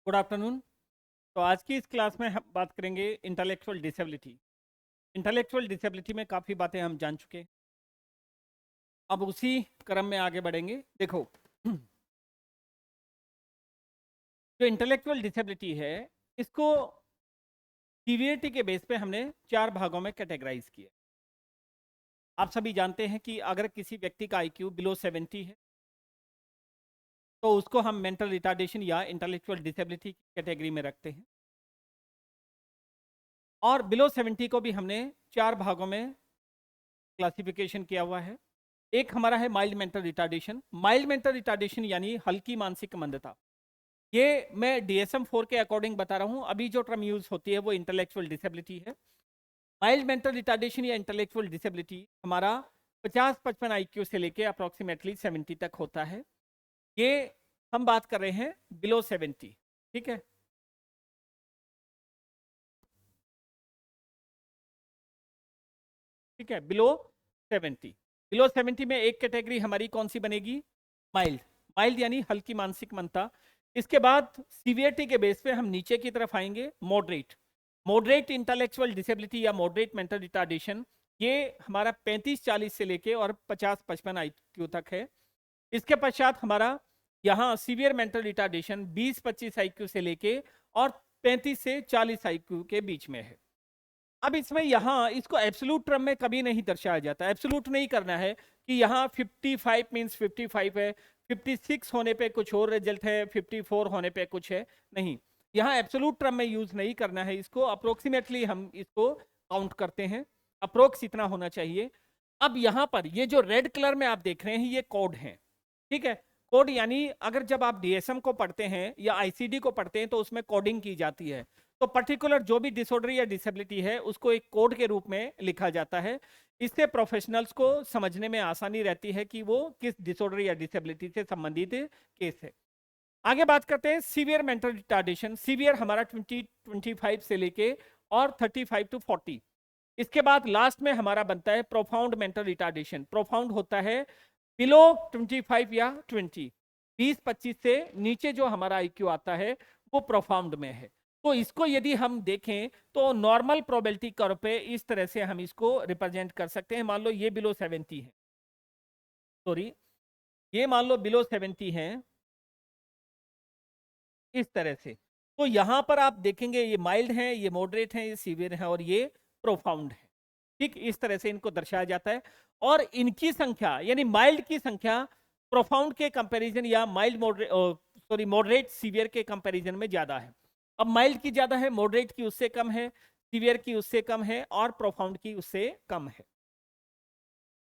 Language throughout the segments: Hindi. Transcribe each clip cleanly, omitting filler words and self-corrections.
Good afternoon. तो आज की इस क्लास में हम बात करेंगे इंटेलेक्चुअल डिसेबिलिटी। इंटेलेक्चुअल डिसेबिलिटी में काफ़ी बातें हम जान चुके हैं। अब उसी क्रम में आगे बढ़ेंगे। देखो, जो इंटेलेक्चुअल डिसेबिलिटी है, इसको सीवियरिटी के बेस पे हमने 4 भागों में कैटेगराइज किया। आप सभी जानते हैं कि अगर किसी व्यक्ति का आईक्यू बिलो 70 है तो उसको हम मेंटल रिटार्डेशन या इंटेलेक्चुअल डिसेबिलिटी कैटेगरी में रखते हैं। और बिलो 70 को भी हमने 4 भागों में क्लासिफिकेशन किया हुआ है। एक हमारा है mild mental retardation. Mild mental retardation यानी हल्की मानसिक मंदता। ये मैं DSM-4 के अकॉर्डिंग बता रहा हूँ। अभी जो टर्म यूज होती है वो इंटेलेक्चुअल डिसेबिलिटी है। माइल्ड मेंटल रिटार्डेशन या इंटेलेक्चुअल डिसेबिलिटी हमारा 50-55 IQ से लेके अप्रोक्सीमेटली 70 तक होता है। ये हम बात कर रहे हैं बिलो 70। ठीक है, ठीक है, बिलो 70। बिलो 70 में एक कैटेगरी हमारी कौन सी बनेगी? माइल्ड। माइल्ड यानी हल्की मानसिक मंदता। इसके बाद सीवियरिटी के बेस पे हम नीचे की तरफ आएंगे। मॉडरेट। मॉडरेट इंटेलेक्चुअल डिसेबिलिटी या मॉडरेट मेंटल रिटार्डेशन, ये हमारा 35-40 से लेके और 50-55 IQ तक है। इसके पश्चात हमारा यहाँ सीवियर मेंटल रिटार्डेशन 20-25 IQ से लेके और 35 से 40 IQ के बीच में है। अब इसमें यहाँ इसको एब्सोल्यूट टर्म में कभी नहीं दर्शाया जाता। एब्सोल्यूट नहीं करना है कि यहाँ 55 मीन्स 55 है, 56 होने पे कुछ और रिजल्ट है, 54 होने पे कुछ है। नहीं, यहाँ एब्सोल्यूट टर्म में यूज नहीं करना है। इसको अप्रोक्सीमेटली हम इसको काउंट करते हैं। अप्रोक्स इतना होना चाहिए। अब यहाँ पर ये जो रेड कलर में आप देख रहे हैं ये कोड है। ठीक है, कोड यानी अगर जब आप DSM को पढ़ते हैं या ICD को पढ़ते हैं तो उसमें कोडिंग की जाती है। तो पर्टिकुलर जो भी डिसऑर्डर या डिसेबिलिटी है उसको एक कोड के रूप में लिखा जाता है। इससे प्रोफेशनल्स को समझने में आसानी रहती है कि वो किस डिसऑर्डर या डिसेबिलिटी से संबंधित केस है। आगे बात करते हैं सीवियर मेंटल रिटार्डेशन। सीवियर हमारा 20-25 से लेके और 35 to 40। इसके बाद लास्ट में हमारा बनता है प्रोफाउंड मेंटल रिटार्डेशन। प्रोफाउंड होता है बिलो 25 या 20, 20-25 से नीचे जो हमारा IQ आता है वो प्रोफाउंड में है। तो इसको यदि हम देखें तो नॉर्मल प्रोबेबिलिटी कर्व पे इस तरह से हम इसको रिप्रेजेंट कर सकते हैं। मान लो ये बिलो 70 है, सॉरी, ये मान लो बिलो 70 है इस तरह से। तो यहां पर आप देखेंगे ये माइल्ड है, ये मॉडरेट है, ये सीवियर है और ये प्रोफाउंड है। ठीक, इस तरह से इनको दर्शाया जाता है। और इनकी संख्या यानी माइल्ड की संख्या प्रोफाउंड के कंपैरिजन या माइल्ड मॉडरेट सीवियर के कंपैरिजन में ज्यादा है। अब माइल्ड की ज्यादा है, मॉडरेट की उससे कम है, सीवियर की उससे कम है और प्रोफाउंड की उससे कम है।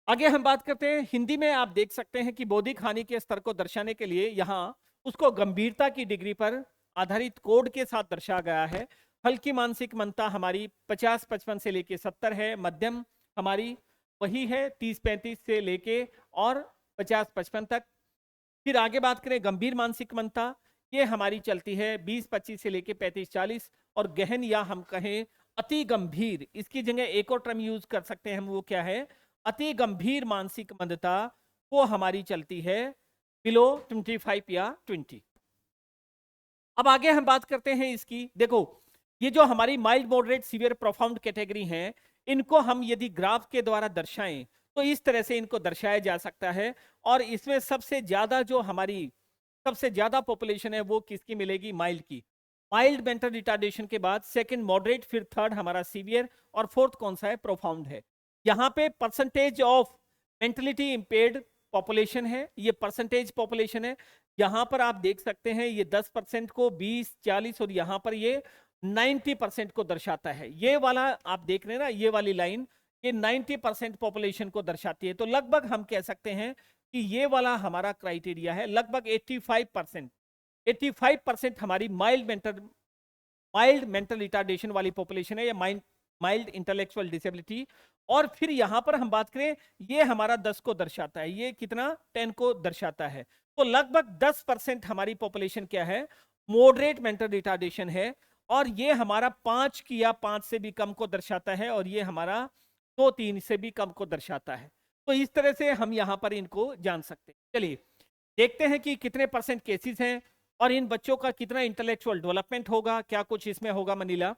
आगे हम बात करते हैं हिंदी में। आप देख सकते हैं कि बौद्धिक हानि के स्तर को दर्शाने के लिए यहाँ उसको गंभीरता की डिग्री पर आधारित कोड के साथ दर्शाया गया है। हल्की मानसिक मंदता हमारी 50-55 से लेके 70 है। मध्यम हमारी वही है 30-35 से लेके और 50-55 तक। फिर आगे बात करें गंभीर मानसिक मंदता, ये हमारी चलती है 20-25 से लेके 35-40। और गहन या हम कहें अति गंभीर, इसकी जगह एक और टर्म यूज कर सकते हैं हम, वो क्या है? अति गंभीर मानसिक मंदता, वो हमारी चलती है बिलो 25 या 20। अब आगे हम बात करते हैं इसकी। देखो, ये जो हमारी mild moderate severe profound category हैं, इनको हम यदि ग्राफ के द्वारा दर्शाएं तो इस तरह से इनको दर्शाया जा सकता है। और इसमें सबसे ज्यादा जो हमारी सबसे ज्यादा पॉपुलेशन है वो किसकी मिलेगी? माइल्ड की। माइल्ड मेंटल रिटार्डेशन के बाद सेकंड मॉडरेट, फिर थर्ड हमारा सीवियर और फोर्थ कौन सा है? प्रोफाउंड है। यहाँ पे percentage of mentality impaired population है, ये परसेंटेज पॉपुलेशन है। यहाँ पर आप देख सकते हैं ये 10% को, 20-40 और यहाँ पर ये 90% को दर्शाता है। ये वाला आप देख रहे हैं ना, ये वाली लाइन, ये 90% पॉपुलेशन को दर्शाती है। तो लगभग हम कह सकते हैं कि ये वाला हमारा क्राइटेरिया है। लगभग 85% हमारी माइल्ड मेंटल रिटार्डेशन वाली पॉपुलेशन है, या माइल्ड इंटेलेक्चुअल डिसेबिलिटी। और फिर यहां पर हम बात करें, ये हमारा 10 को दर्शाता है, ये कितना? 10 को दर्शाता है। तो लगभग 10% हमारी पॉपुलेशन क्या है? मॉडरेट मेंटल रिटार्डेशन है। और ये हमारा 5 की या 5 से भी कम को दर्शाता है, और ये हमारा 2-3 से भी कम को दर्शाता है। तो इस तरह से हम यहां पर इनको जान सकते हैं। चलिए देखते हैं कि कितने परसेंट केसेस हैं और इन बच्चों का कितना इंटेलेक्चुअल डेवलपमेंट होगा, क्या कुछ इसमें होगा मनीला।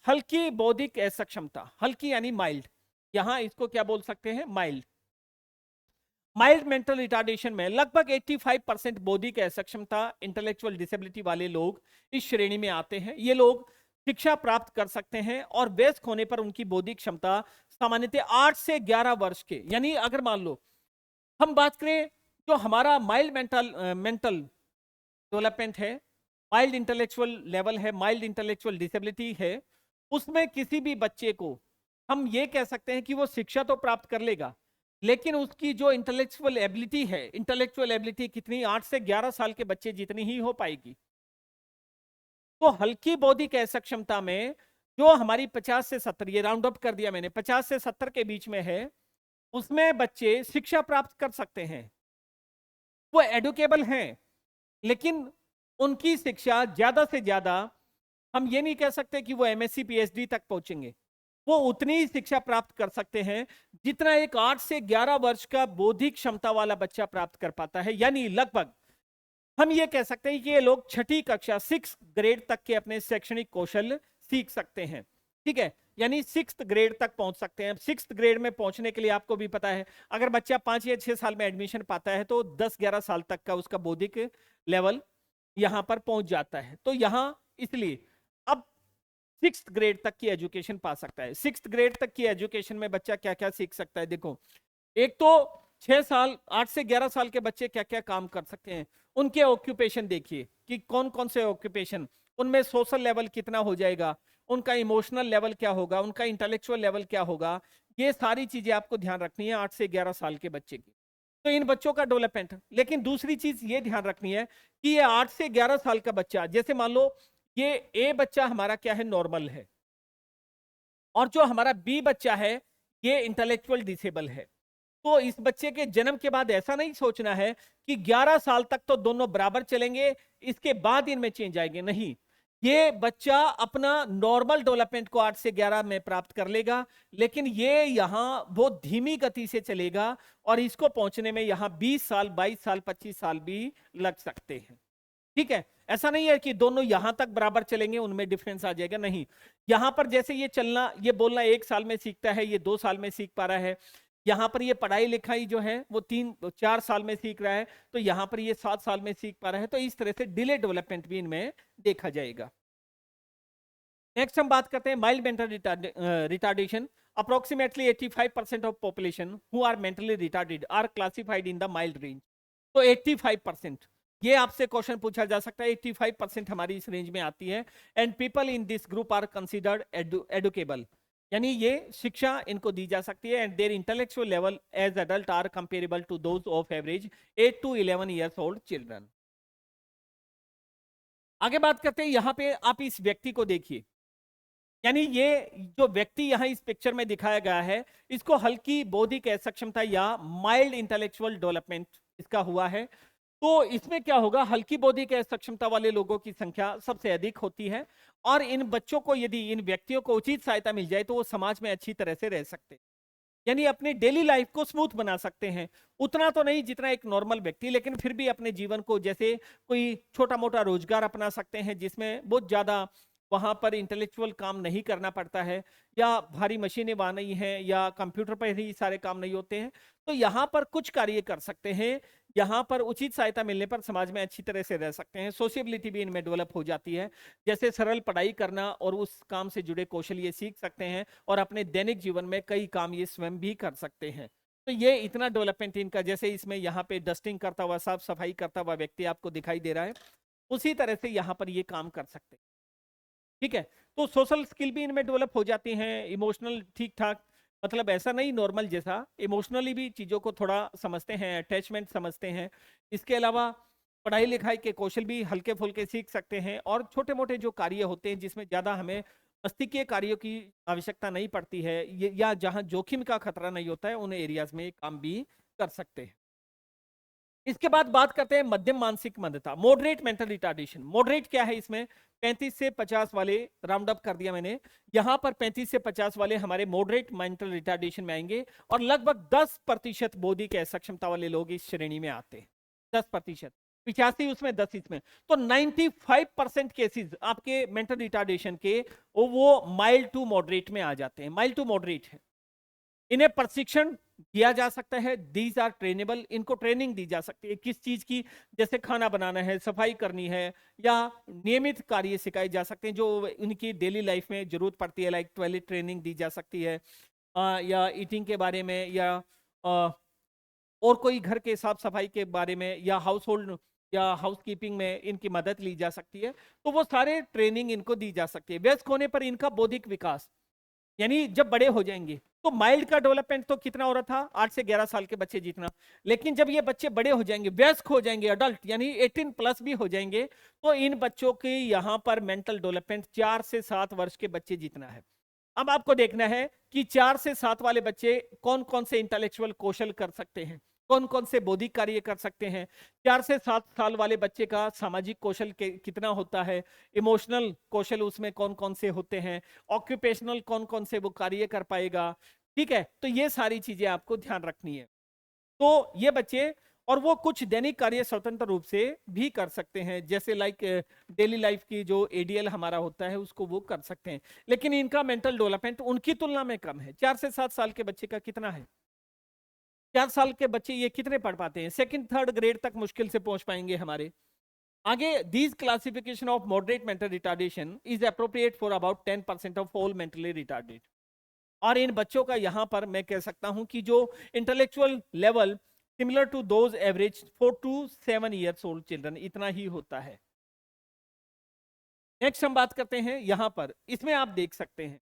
हल्की बौद्धिक असक्षमता, हल्की यानी माइल्ड, यहां इसको क्या बोल सकते हैं, माइल्ड। माइल्ड मेंटल रिटार्डेशन में लगभग 85% बौद्धिक असक्षमता इंटेलेक्चुअल डिसेबिलिटी वाले लोग इस श्रेणी में आते हैं। ये लोग शिक्षा प्राप्त कर सकते हैं और वयस्क होने पर उनकी बौद्धिक क्षमता सामान्यतः 8 से 11 वर्ष के, यानी अगर मान लो हम बात करें जो हमारा माइल्ड मेंटल डेवलपमेंट है, माइल्ड इंटेलेक्चुअल लेवल है, माइल्ड इंटेलेक्चुअल डिसेबिलिटी है, उसमें किसी भी बच्चे को हम ये कह सकते हैं कि वो शिक्षा तो प्राप्त कर लेगा, लेकिन उसकी जो इंटेलेक्चुअल एबिलिटी है, इंटेलेक्चुअल एबिलिटी कितनी, 8 से 11 साल के बच्चे जितनी ही हो पाएगी। तो हल्की बौद्धिक असक्षमता में जो हमारी 50 से 70, ये राउंड अप कर दिया मैंने, 50 से 70 के बीच में है, उसमें बच्चे शिक्षा प्राप्त कर सकते हैं, वो एडुकेबल हैं, लेकिन उनकी शिक्षा ज्यादा से ज्यादा, हम ये नहीं कह सकते कि वो एमएससी पीएचडी तक पहुंचेंगे, वो उतनी ही शिक्षा प्राप्त कर सकते हैं जितना एक 8 से 11 वर्ष का बौद्धिक क्षमता वाला बच्चा प्राप्त कर पाता है। यानी लगभग हम ये कह सकते हैं कि ये लोग छठी कक्षा 6th ग्रेड तक के अपने शैक्षणिक कौशल सीख सकते हैं, ठीक है, यानी 6th ग्रेड तक पहुंच सकते हैं। 6th ग्रेड में पहुंचने के लिए आपको भी पता है, अगर बच्चा 5 या 6 साल में एडमिशन पाता है तो 10-11 साल तक का उसका बौद्धिक लेवल यहां पर पहुंच जाता है। तो यहां इसलिए अब 6th ग्रेड तक की एजुकेशन पा सकता है। 6th ग्रेड तक की एजुकेशन में बच्चा क्या क्या सीख सकता है, देखो, एक तो 6 साल, 8 से 11 साल के बच्चे क्या क्या काम कर सकते हैं, उनके ऑक्यूपेशन देखिए कि कौन कौन से ऑक्यूपेशन, उनमें सोशल लेवल कितना हो जाएगा, उनका इमोशनल लेवल क्या होगा, उनका इंटेलेक्चुअल लेवल क्या होगा, ये सारी चीजें आपको ध्यान रखनी है 8 से 11 साल के बच्चे की। तो इन बच्चों का डेवलपमेंट, लेकिन दूसरी चीज ये ध्यान रखनी है कि ये 8 से 11 साल का बच्चा, जैसे मान लो ये ए बच्चा हमारा क्या है, नॉर्मल है, और जो हमारा बी बच्चा है ये इंटेलेक्चुअल डिसेबल है। तो इस बच्चे के जन्म के बाद ऐसा नहीं सोचना है कि 11 साल तक तो दोनों बराबर चलेंगे, इसके बाद इनमें चेंज आएंगे, नहीं। ये बच्चा अपना नॉर्मल डेवलपमेंट को 8 से 11 में प्राप्त कर लेगा, लेकिन ये यहां बहुत धीमी गति से चलेगा और इसको पहुंचने में यहां 20 साल, 22 साल, 25 साल भी लग सकते हैं, ठीक है। ऐसा नहीं है कि दोनों यहां तक बराबर चलेंगे, उनमें डिफरेंस आ जाएगा, नहीं। यहां पर जैसे ये चलना, ये बोलना 1 साल में सीखता है, ये 2 साल में सीख पा रहा है, यहां पर ये पढ़ाई लिखाई जो है वो 3-4 साल में सीख रहा है, तो यहां पर ये 7 साल में सीख पा रहा है। तो इस तरह से डिले डेवलपमेंट भी इनमें देखा जाएगा। नेक्स्ट हम बात करते हैं mild mental retardation. Approximately 85% of population who are mentally retarded are classified in the mild range. तो 85%, ये आपसे क्वेश्चन पूछा जा सकता है, 85% हमारी इस रेंज में आती है। And people in this group are considered educable, यानी ये शिक्षा इनको दी जा सकती है। And their intellectual level as adult are comparable to those of average 8 to 11 years old children. आगे बात करते हैं, यहां पे आप इस व्यक्ति को देखिए, यानी ये जो व्यक्ति यहां इस पिक्चर में दिखाया गया है, इसको हल्की बौद्धिक असक्षमता या माइल्ड इंटेलेक्चुअल डेवलपमेंट इसका हुआ है। तो इसमें क्या होगा, हल्की बौद्धिक सक्षमता वाले लोगों की संख्या सबसे अधिक होती है, और इन बच्चों को, यदि इन व्यक्तियों को उचित सहायता मिल जाए तो वो समाज में अच्छी तरह से रह सकते हैं, यानी अपनी डेली लाइफ को स्मूथ बना सकते हैं। उतना तो नहीं जितना एक नॉर्मल व्यक्ति, लेकिन फिर भी अपने जीवन को, जैसे कोई छोटा मोटा रोजगार अपना सकते हैं जिसमें बहुत ज्यादा वहां पर इंटेलेक्चुअल काम नहीं करना पड़ता है, या भारी मशीनें वहां नहीं है, या कंप्यूटर पर ही सारे काम नहीं होते हैं, तो यहाँ पर कुछ कार्य कर सकते हैं। यहाँ पर उचित सहायता मिलने पर समाज में अच्छी तरह से रह सकते हैं। सोशियबिलिटी भी इनमें डेवलप हो जाती है, जैसे सरल पढ़ाई करना और उस काम से जुड़े कौशल ये सीख सकते हैं, और अपने दैनिक जीवन में कई काम ये स्वयं भी कर सकते हैं। तो ये इतना डेवलपमेंट इनका, जैसे इसमें यहाँ पे डस्टिंग करता हुआ, साफ सफाई करता हुआ व्यक्ति आपको दिखाई दे रहा है, उसी तरह से यहाँ पर ये काम कर सकते हैं, ठीक है। तो सोशल स्किल भी इनमें डेवलप हो जाती हैं, इमोशनल ठीक ठाक, मतलब ऐसा नहीं नॉर्मल जैसा, इमोशनली भी चीज़ों को थोड़ा समझते हैं, अटैचमेंट समझते हैं। इसके अलावा पढ़ाई लिखाई के कौशल भी हल्के फुल्के सीख सकते हैं, और छोटे मोटे जो कार्य होते हैं जिसमें ज़्यादा हमें मस्तिष्कीय कार्यों की आवश्यकता नहीं पड़ती है, या जहाँ जोखिम का खतरा नहीं होता है, उन एरियाज में काम भी कर सकते हैं। इसके बाद बात करते हैं मध्यम मानसिक मंदता, मॉडरेट मेंटल रिटार्डेशन। मॉडरेट क्या है, इसमें 35 से 50 वाले राउंड अप कर दिया मैंने, यहां पर 35 से 50 वाले हमारे मॉडरेट मेंटल रिटार्डेशन में आएंगे, और लगभग 10% बौद्धिक असक्षमता वाले लोग इस श्रेणी में आते हैं, 10%। 85 उसमें 10 इसमें, तो 95% केसेस आपके मेंटल रिटार्डेशन के वो माइल्ड टू मॉडरेट में आ जाते हैं, माइल्ड टू मॉडरेट है। इन्हें प्रशिक्षण दिया जा सकता है, दीज आर ट्रेनेबल, इनको ट्रेनिंग दी जा सकती है किस चीज की, जैसे खाना बनाना है, सफाई करनी है, या नियमित कार्य सिखाए जा सकते हैं जो उनकी डेली लाइफ में जरूरत पड़ती है, लाइक टॉयलेट ट्रेनिंग दी जा सकती है, या ईटिंग के बारे में, या और कोई घर के साफ सफाई के बारे में, या हाउस होल्ड या हाउस कीपिंग में इनकी मदद ली जा सकती है। तो वो सारे ट्रेनिंग इनको दी जा सकती है। वयस्क होने पर इनका बौद्धिक विकास, यानी जब बड़े हो जाएंगे तो माइल्ड का डेवलपमेंट तो कितना हो रहा था, 8 से 11 साल के बच्चे जितना, लेकिन जब ये बच्चे बड़े हो जाएंगे, वयस्क हो जाएंगे, अडल्ट यानी 18 प्लस भी हो जाएंगे, तो इन बच्चों के यहाँ पर मेंटल डेवलपमेंट 4 से 7 वर्ष के बच्चे जितना है। अब आपको देखना है कि 4 से 7 वाले बच्चे कौन कौन से इंटेलेक्चुअल कौशल कर सकते हैं, कौन कौन से बौद्धिक कार्य कर सकते हैं। 4 से 7 साल वाले बच्चे का सामाजिक कौशल कितना होता है, इमोशनल कौशल उसमें कौन कौन से होते हैं, ऑक्यूपेशनल कौन कौन से वो कार्य कर पाएगा, ठीक है। तो ये सारी चीजें आपको ध्यान रखनी है। तो ये बच्चे, और वो कुछ दैनिक कार्य स्वतंत्र रूप से भी कर सकते हैं, जैसे लाइक डेली लाइफ की जो एडीएल हमारा होता है उसको वो कर सकते हैं, लेकिन इनका मेंटल डेवलपमेंट उनकी तुलना में कम है। 4 से 7 साल के बच्चे का कितना है, 4 साल के बच्चे ये कितने पढ़ पाते हैं, सेकंड थर्ड ग्रेड तक मुश्किल से पहुंच पाएंगे हमारे आगे। These classification of moderate mental retardation is appropriate for about 10% of all mentally retarded. और इन बच्चों का यहां पर मैं कह सकता हूं कि जो intellectual level similar to those average 4 to 7 years old children, इतना ही होता है। नेक्स्ट हम बात करते हैं यहां पर, इसमें आप देख सकते हैं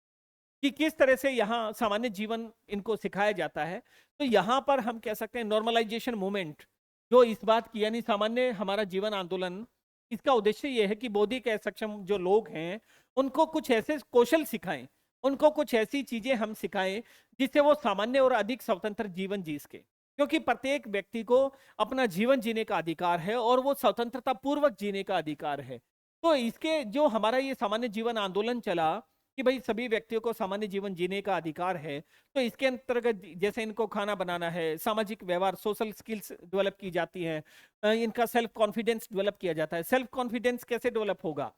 कि किस तरह से यहाँ सामान्य जीवन इनको सिखाया जाता है। तो यहाँ पर हम कह सकते हैं नॉर्मलाइजेशन मूवमेंट, जो इस बात की यानी सामान्य हमारा जीवन आंदोलन, इसका उद्देश्य यह है कि बौद्धिक सक्षम जो लोग हैं उनको कुछ ऐसे कौशल सिखाएं, उनको कुछ ऐसी चीजें हम सिखाएं जिससे वो सामान्य और अधिक स्वतंत्र जीवन जी सके, क्योंकि प्रत्येक व्यक्ति को अपना जीवन जीने का अधिकार है और वो स्वतंत्रता पूर्वक जीने का अधिकार है। तो इसके जो हमारा ये सामान्य जीवन आंदोलन चला कि भाई सभी व्यक्तियों को सामान्य जीवन जीने का अधिकार है, तो इसके अंतर्गत जैसे इनको खाना बनाना है, सामाजिक व्यवहार, सोशल स्किल्स डेवलप की जाती है, इनका सेल्फ कॉन्फिडेंस डेवलप किया जाता है। सेल्फ कॉन्फिडेंस कैसे डेवलप होगा,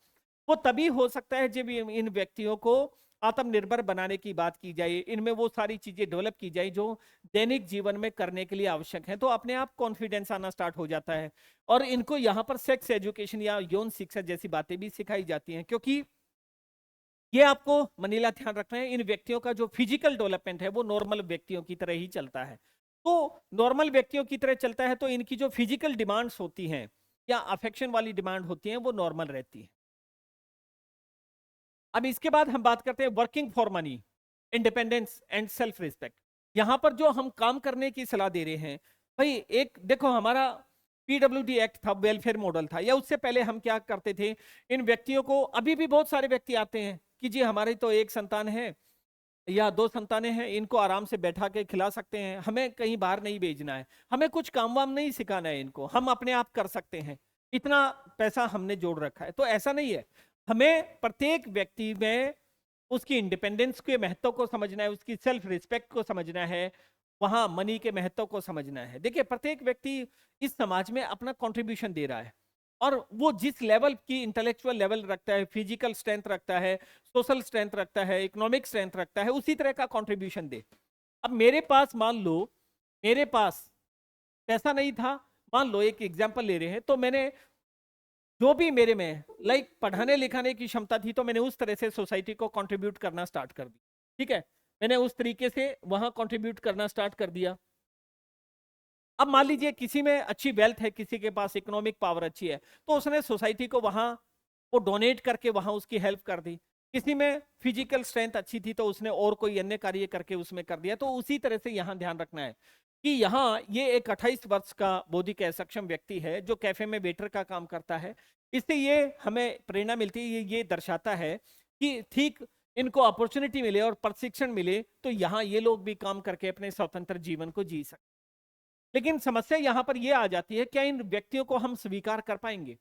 वो तभी हो सकता है जब इन व्यक्तियों को आत्मनिर्भर बनाने की बात की जाए, इनमें वो सारी चीजें डेवलप की जाए जो दैनिक जीवन में करने के लिए आवश्यक है, तो अपने आप कॉन्फिडेंस आना स्टार्ट हो जाता है। और इनको यहाँ पर सेक्स एजुकेशन या यौन शिक्षा जैसी बातें भी सिखाई जाती हैं, क्योंकि ये आपको मनीला ध्यान रखना है, इन व्यक्तियों का जो फिजिकल डेवलपमेंट है वो नॉर्मल व्यक्तियों की तरह ही चलता है। तो नॉर्मल व्यक्तियों की तरह चलता है तो इनकी जो फिजिकल डिमांड्स होती हैं या अफेक्शन वाली डिमांड होती हैं वो नॉर्मल रहती है। अब इसके बाद हम बात करते हैं working for money, independence and self respect. यहां पर जो हम काम करने की सलाह दे रहे हैं, भाई एक देखो हमारा पीडब्ल्यूडी एक्ट था, वेलफेयर मॉडल था, या उससे पहले हम क्या करते थे, इन व्यक्तियों को, अभी भी बहुत सारे व्यक्ति आते हैं कि जी हमारी तो एक संतान है या 2 संतानें हैं, इनको आराम से बैठा के खिला सकते हैं, हमें कहीं बाहर नहीं भेजना है, हमें कुछ काम वाम नहीं सिखाना है, इनको हम अपने आप कर सकते हैं, इतना पैसा हमने जोड़ रखा है। तो ऐसा नहीं है, हमें प्रत्येक व्यक्ति में उसकी इंडिपेंडेंस के महत्व को समझना है, उसकी सेल्फ रिस्पेक्ट को समझना है, वहां मनी के महत्व को समझना है। देखिए प्रत्येक व्यक्ति इस समाज में अपना कंट्रीब्यूशन दे रहा है, और वो जिस लेवल की इंटेलेक्चुअल लेवल रखता है, फिजिकल स्ट्रेंथ रखता है, सोशल स्ट्रेंथ रखता है, इकोनॉमिक स्ट्रेंथ रखता है, उसी तरह का कंट्रीब्यूशन दे। अब मेरे पास मान लो मेरे पास पैसा नहीं था, मान लो एक एग्जांपल ले रहे हैं, तो मैंने जो भी मेरे में लाइक पढ़ाने लिखाने की क्षमता थी तो मैंने उस तरह से सोसाइटी को कंट्रीब्यूट करना स्टार्ट कर दी, ठीक है, मैंने उस तरीके से वहां कंट्रीब्यूट करना स्टार्ट कर दिया। अब मान लीजिए किसी में अच्छी वेल्थ है, किसी के पास इकोनॉमिक पावर अच्छी है, तो उसने सोसाइटी को वहां वो डोनेट करके वहां उसकी हेल्प कर दी। किसी में फिजिकल स्ट्रेंथ अच्छी थी तो उसने और कोई अन्य कार्य करके उसमें कर दिया। तो उसी तरह से यहाँ ध्यान रखना है कि यहाँ ये एक 28 वर्ष का बौद्धिक सक्षम व्यक्ति है जो कैफे में वेटर का काम करता है। इससे ये हमें प्रेरणा मिलती है, ये दर्शाता है कि ठीक इनको अपॉर्चुनिटी मिले और प्रशिक्षण मिले तो यहाँ ये लोग भी काम करके अपने स्वतंत्र जीवन को जी सकते। लेकिन समस्या यहां पर यह आ जाती है, क्या इन व्यक्तियों को हम स्वीकार कर पाएंगे,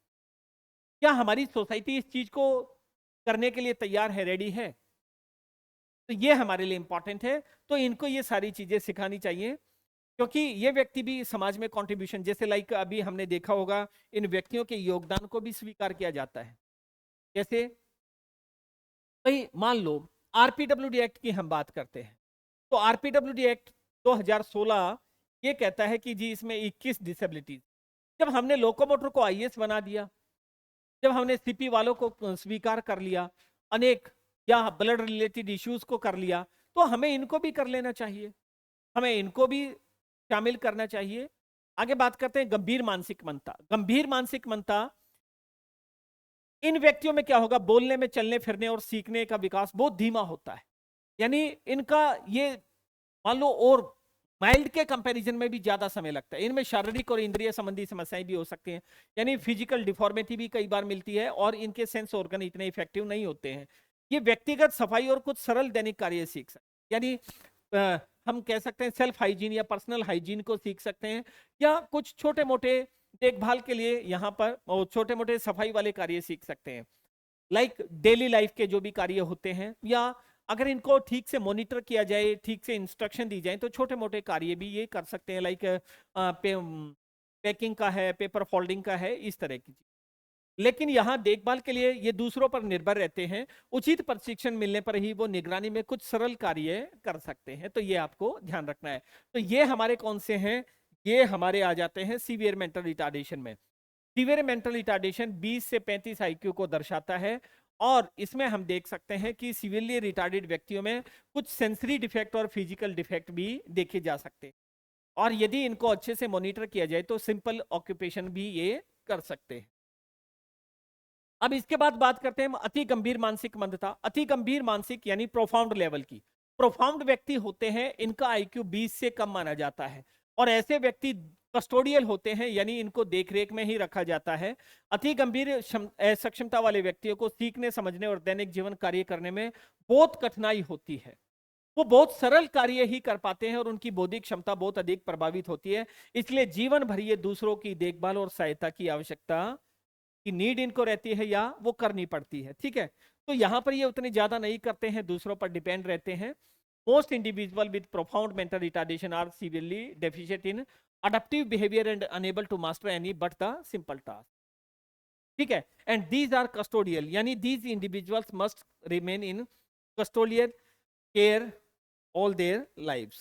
क्या हमारी सोसाइटी इस चीज को करने के लिए तैयार है, रेडी है? तो ये हमारे लिए इंपॉर्टेंट है, तो इनको ये सारी चीजें सिखानी चाहिए। क्योंकि ये व्यक्ति भी समाज में कंट्रीब्यूशन, जैसे लाइक अभी हमने देखा होगा इन व्यक्तियों के योगदान को भी स्वीकार किया जाता है। जैसे भाई मान लो आरपीडब्ल्यूडी एक्ट की हम बात करते हैं, तो आरपीडब्ल्यूडी एक्ट 2016 ये कहता है कि जी इसमें 21 डिसेबिलिटीज, जब हमने लोकोमोटर को आईएएस बना दिया, जब हमने सीपी वालों को स्वीकार कर लिया, अनेक या ब्लड रिलेटेड इश्यूज को कर लिया, तो हमें इनको भी कर लेना चाहिए, हमें इनको भी शामिल करना चाहिए। आगे बात करते हैं गंभीर मानसिक मंदता। गंभीर मानसिक मंदता, इन व्यक्तियों में क्या होगा, बोलने में, चलने फिरने और सीखने का विकास बहुत धीमा होता है। यानी इनका ये मान लो और माइल्ड के कंपैरिजन में भी ज्यादा समय लगता है। इनमें शारीरिक और इंद्रिय संबंधी समस्याएं भी हो सकती हैं, यानी फिजिकल डिफॉर्मिटी भी कई बार मिलती है, और इनके सेंस ऑर्गन इतने इफेक्टिव नहीं होते हैं। ये व्यक्तिगत सफाई और कुछ सरल दैनिक कार्य सीख सकते, यानी हम कह सकते हैं सेल्फ हाइजीन या पर्सनल हाइजीन को सीख सकते हैं, या कुछ छोटे मोटे देखभाल के लिए यहाँ पर छोटे मोटे सफाई वाले कार्य सीख सकते हैं, लाइक डेली लाइफ के जो भी कार्य होते हैं, या अगर इनको ठीक से मॉनिटर किया जाए, ठीक से इंस्ट्रक्शन दी जाए, तो छोटे मोटे कार्य भी ये कर सकते हैं, लाइक पैकिंग का है, पेपर फोल्डिंग का है, इस तरह की चीज। लेकिन यहाँ देखभाल के लिए ये दूसरों पर निर्भर रहते हैं, उचित प्रशिक्षण मिलने पर ही वो निगरानी में कुछ सरल कार्य कर सकते हैं, तो ये आपको ध्यान रखना है। तो ये हमारे कौन से हैं, ये हमारे आ जाते हैं सीवियर मेंटल रिटार्डेशन में। सीवियर मेंटल रिटार्डेशन 20 से 35 आईक्यू को दर्शाता है, और इसमें हम देख सकते हैं कि सीवियरली रिटार्डेड व्यक्तियों में कुछ सेंसरी डिफेक्ट और फिजिकल डिफेक्ट भी देखे जा सकते हैं, और यदि इनको अच्छे से मॉनिटर किया जाए तो सिंपल ऑक्यूपेशन भी ये कर सकते हैं। अब इसके बाद बात करते हैं अति गंभीर मानसिक मंदता। अति गंभीर मानसिक यानी प्रोफाउंड लेवल की। प्रोफाउंड व्यक्ति होते हैं, इनका आईक्यू 20 से कम माना जाता है, और ऐसे व्यक्ति कस्टोडियल होते हैं, यानी इनको देखरेख में ही रखा जाता है। अति गंभीर सक्षमता वाले व्यक्तियों को सीखने, समझने और दैनिक जीवन कार्य करने में बहुत कठिनाई होती है। वो बहुत सरल कार्य ही कर पाते हैं, और उनकी बौद्धिक क्षमता बहुत अधिक प्रभावित होती है, इसलिए जीवन भर ये दूसरों की देखभाल और सहायता की आवश्यकता की नीड इनको रहती है, या वो करनी पड़ती है। ठीक है, तो यहां पर ये उतने ज्यादा नहीं करते हैं, दूसरों पर डिपेंड रहते हैं। Most individual with profound mental retardation are severely deficient in adaptive behavior and unable to master any but the simple task. ठीक है, and these are custodial, यानी these individuals must remain in custodial care all their lives.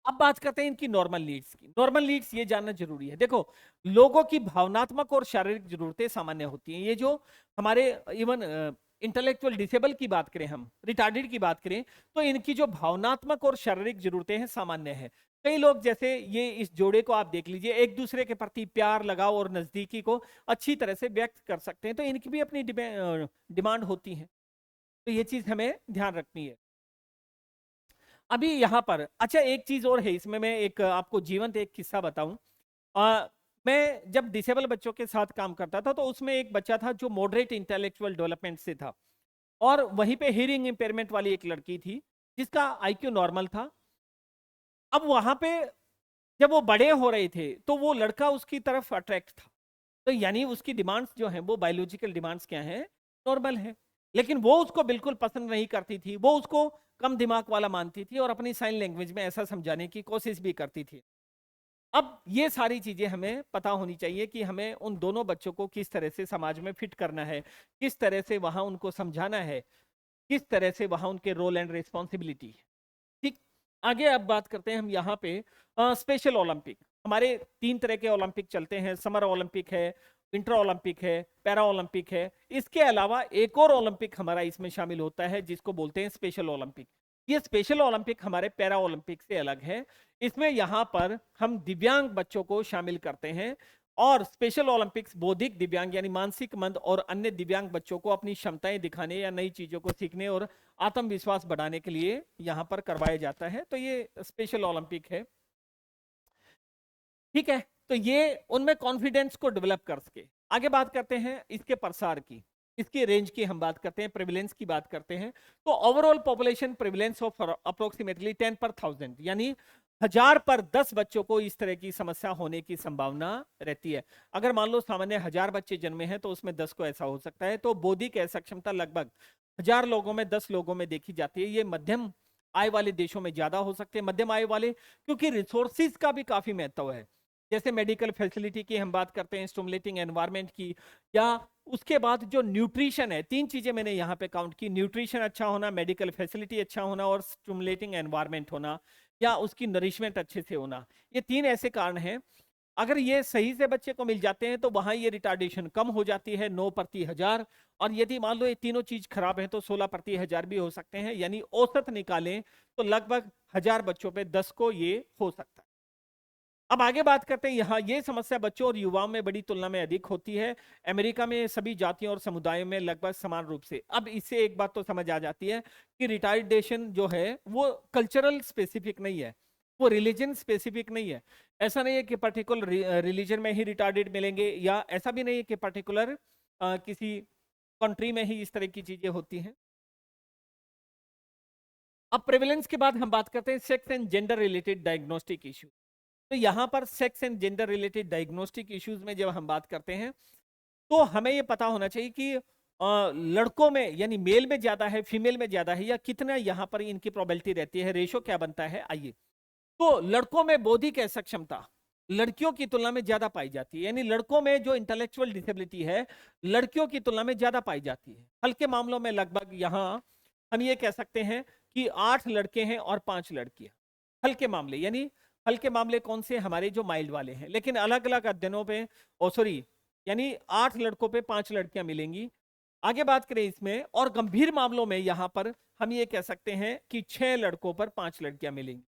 अब बात करते हैं इनकी नॉर्मल नीड्स की। नॉर्मल नीड्स ये जानना जरूरी है। देखो, लोगों की भावनात्मक और शारीरिक जरूरतें सामान्य होती हैं। ये जो हमारे इवन इंटेलेक्चुअल डिसेबल की बात करें, हम रिटार्डेड की बात करें, तो इनकी जो भावनात्मक और शारीरिक जरूरतें हैं सामान्य है। कई लोग, जैसे ये इस जोड़े को आप देख लीजिए, एक दूसरे के प्रति प्यार, लगाव और नजदीकी को अच्छी तरह से व्यक्त कर सकते हैं, तो इनकी भी अपनी डिमांड होती है, तो ये चीज हमें ध्यान रखनी है। अभी यहाँ पर अच्छा एक चीज और है इसमें, मैं एक आपको जीवंत एक किस्सा बताऊं। मैं जब डिसेबल बच्चों के साथ काम करता था, तो उसमें एक बच्चा था जो मॉडरेट इंटेलेक्चुअल डेवलपमेंट से था, और वहीं पे हियरिंग इंपेयरमेंट वाली एक लड़की थी जिसका आईक्यू नॉर्मल था। अब वहां पे जब वो बड़े हो रहे थे, तो वो लड़का उसकी तरफ अट्रैक्ट था, तो यानी उसकी डिमांड्स जो हैं वो बायोलॉजिकल डिमांड्स क्या हैं, नॉर्मल है, लेकिन वो उसको बिल्कुल पसंद नहीं करती थी, वो उसको कम दिमाग वाला मानती थी, और अपनी साइन लैंग्वेज में ऐसा समझाने की कोशिश भी करती थी। अब ये सारी चीजें हमें पता होनी चाहिए कि हमें उन दोनों बच्चों को किस तरह से समाज में फिट करना है, किस तरह से वहां उनको समझाना है, किस तरह से वहां उनके रोल एंड रिस्पॉन्सिबिलिटी है। ठीक, आगे अब बात करते हैं हम यहाँ पे स्पेशल ओलंपिक। हमारे 3 तरह के ओलंपिक चलते हैं, समर ओलंपिक है, विंटर ओलंपिक है, पैरा ओलंपिक है। इसके अलावा एक और ओलंपिक हमारा इसमें शामिल होता है जिसको बोलते हैं स्पेशल ओलंपिक। ये स्पेशल ओलंपिक हमारे पैरा ओलंपिक से अलग है। इसमें यहाँ पर हम दिव्यांग बच्चों को शामिल करते हैं, और स्पेशल ओलंपिक्स बौद्धिक दिव्यांग यानी मानसिक मंद और अन्य दिव्यांग बच्चों को अपनी क्षमताएं दिखाने या नई चीजों को सीखने और आत्मविश्वास बढ़ाने के लिए यहाँ पर करवाया जाता है, तो ये स्पेशल ओलंपिक है। ठीक है, तो ये उनमें कॉन्फिडेंस को डेवलप कर सके। आगे बात करते हैं इसके प्रसार की, इसकी रेंज की हम बात करते हैं, प्रेवलेंस की बात करते हैं। तो overall population prevalence of approximately 10 पर 1000, यानी 1000 पर 10 बच्चों को इस तरह की समस्या होने की संभावना रहती है। अगर मान लो सामान्य 1000 बच्चे जन्मे हैं, तो उसमें 10 को ऐसा हो सकता है। तो बौद्धिक असक्षमता लगभग 1000 लोगों में 10 लोगों में देखी जाती है। ये मध्यम आय वाले देशों में ज्यादा हो सकते हैं, मध्यम आय वाले, क्योंकि रिसोर्सिस का भी काफी महत्व है। जैसे मेडिकल फैसिलिटी की हम बात करते हैं, स्टिमुलेटिंग एनवायरनमेंट की, या उसके बाद जो न्यूट्रिशन है, 3 चीजें मैंने यहाँ पे काउंट की, न्यूट्रिशन अच्छा होना, मेडिकल फैसिलिटी अच्छा होना और स्टिमुलेटिंग एनवायरनमेंट होना, या उसकी नरिशमेंट अच्छे से होना। ये 3 ऐसे कारण हैं, अगर ये सही से बच्चे को मिल जाते हैं तो वहां ये रिटार्डेशन कम हो जाती है, 9 प्रति हजार। और यदि मान लो ये तीनों चीज खराब है तो 16 प्रति हजार भी हो सकते हैं, यानी औसत निकालें तो लगभग 1000 बच्चों पे 10 को ये हो सकता है। अब आगे बात करते हैं, यहाँ ये समस्या बच्चों और युवाओं में बड़ी तुलना में अधिक होती है। अमेरिका में सभी जातियों और समुदायों में लगभग समान रूप से। अब इससे एक बात तो समझ आ जाती है कि रिटार्डेशन जो है वो कल्चरल स्पेसिफिक नहीं है, वो रिलीजन स्पेसिफिक नहीं है। ऐसा नहीं है कि पर्टिकुलर रिलीजन में ही रिटार्डेड मिलेंगे, या ऐसा भी नहीं है कि पर्टिकुलर किसी कंट्री में ही इस तरह की चीजें होती हैं। अब प्रेवलेंस के बाद हम बात करते हैं sex and gender related diagnostic issue. तो यहाँ पर sex and gender related diagnostic issues में जब हम बात करते हैं तो हमें ये पता होना चाहिए कि लड़कों में यानी मेल में ज्यादा है, फीमेल में ज्यादा है, या कितना यहाँ पर इनकी प्रोबेबिलिटी रहती है, रेशो क्या बनता है। आइए, तो लड़कों में बौद्धिक ऐसा क्षमता लड़कियों की तुलना में ज्यादा पाई जाती है, यानी लड़कों में जो इंटेलेक्चुअल डिसेबिलिटी है लड़कियों की तुलना में ज्यादा पाई जाती है। हल्के मामलों में लगभग यहाँ हम ये कह सकते हैं कि 8 लड़के हैं और 5 लड़कियां। हल्के मामले, यानी हल्के मामले कौन से, हमारे जो माइल्ड वाले हैं। लेकिन अलग अलग अध्ययनों पे, ओ सॉरी, यानी 8 लड़कों पे 5 लड़कियां मिलेंगी। आगे बात करें इसमें, और गंभीर मामलों में यहां पर हम ये कह सकते हैं कि 6 लड़कों पर 5 लड़कियां मिलेंगी।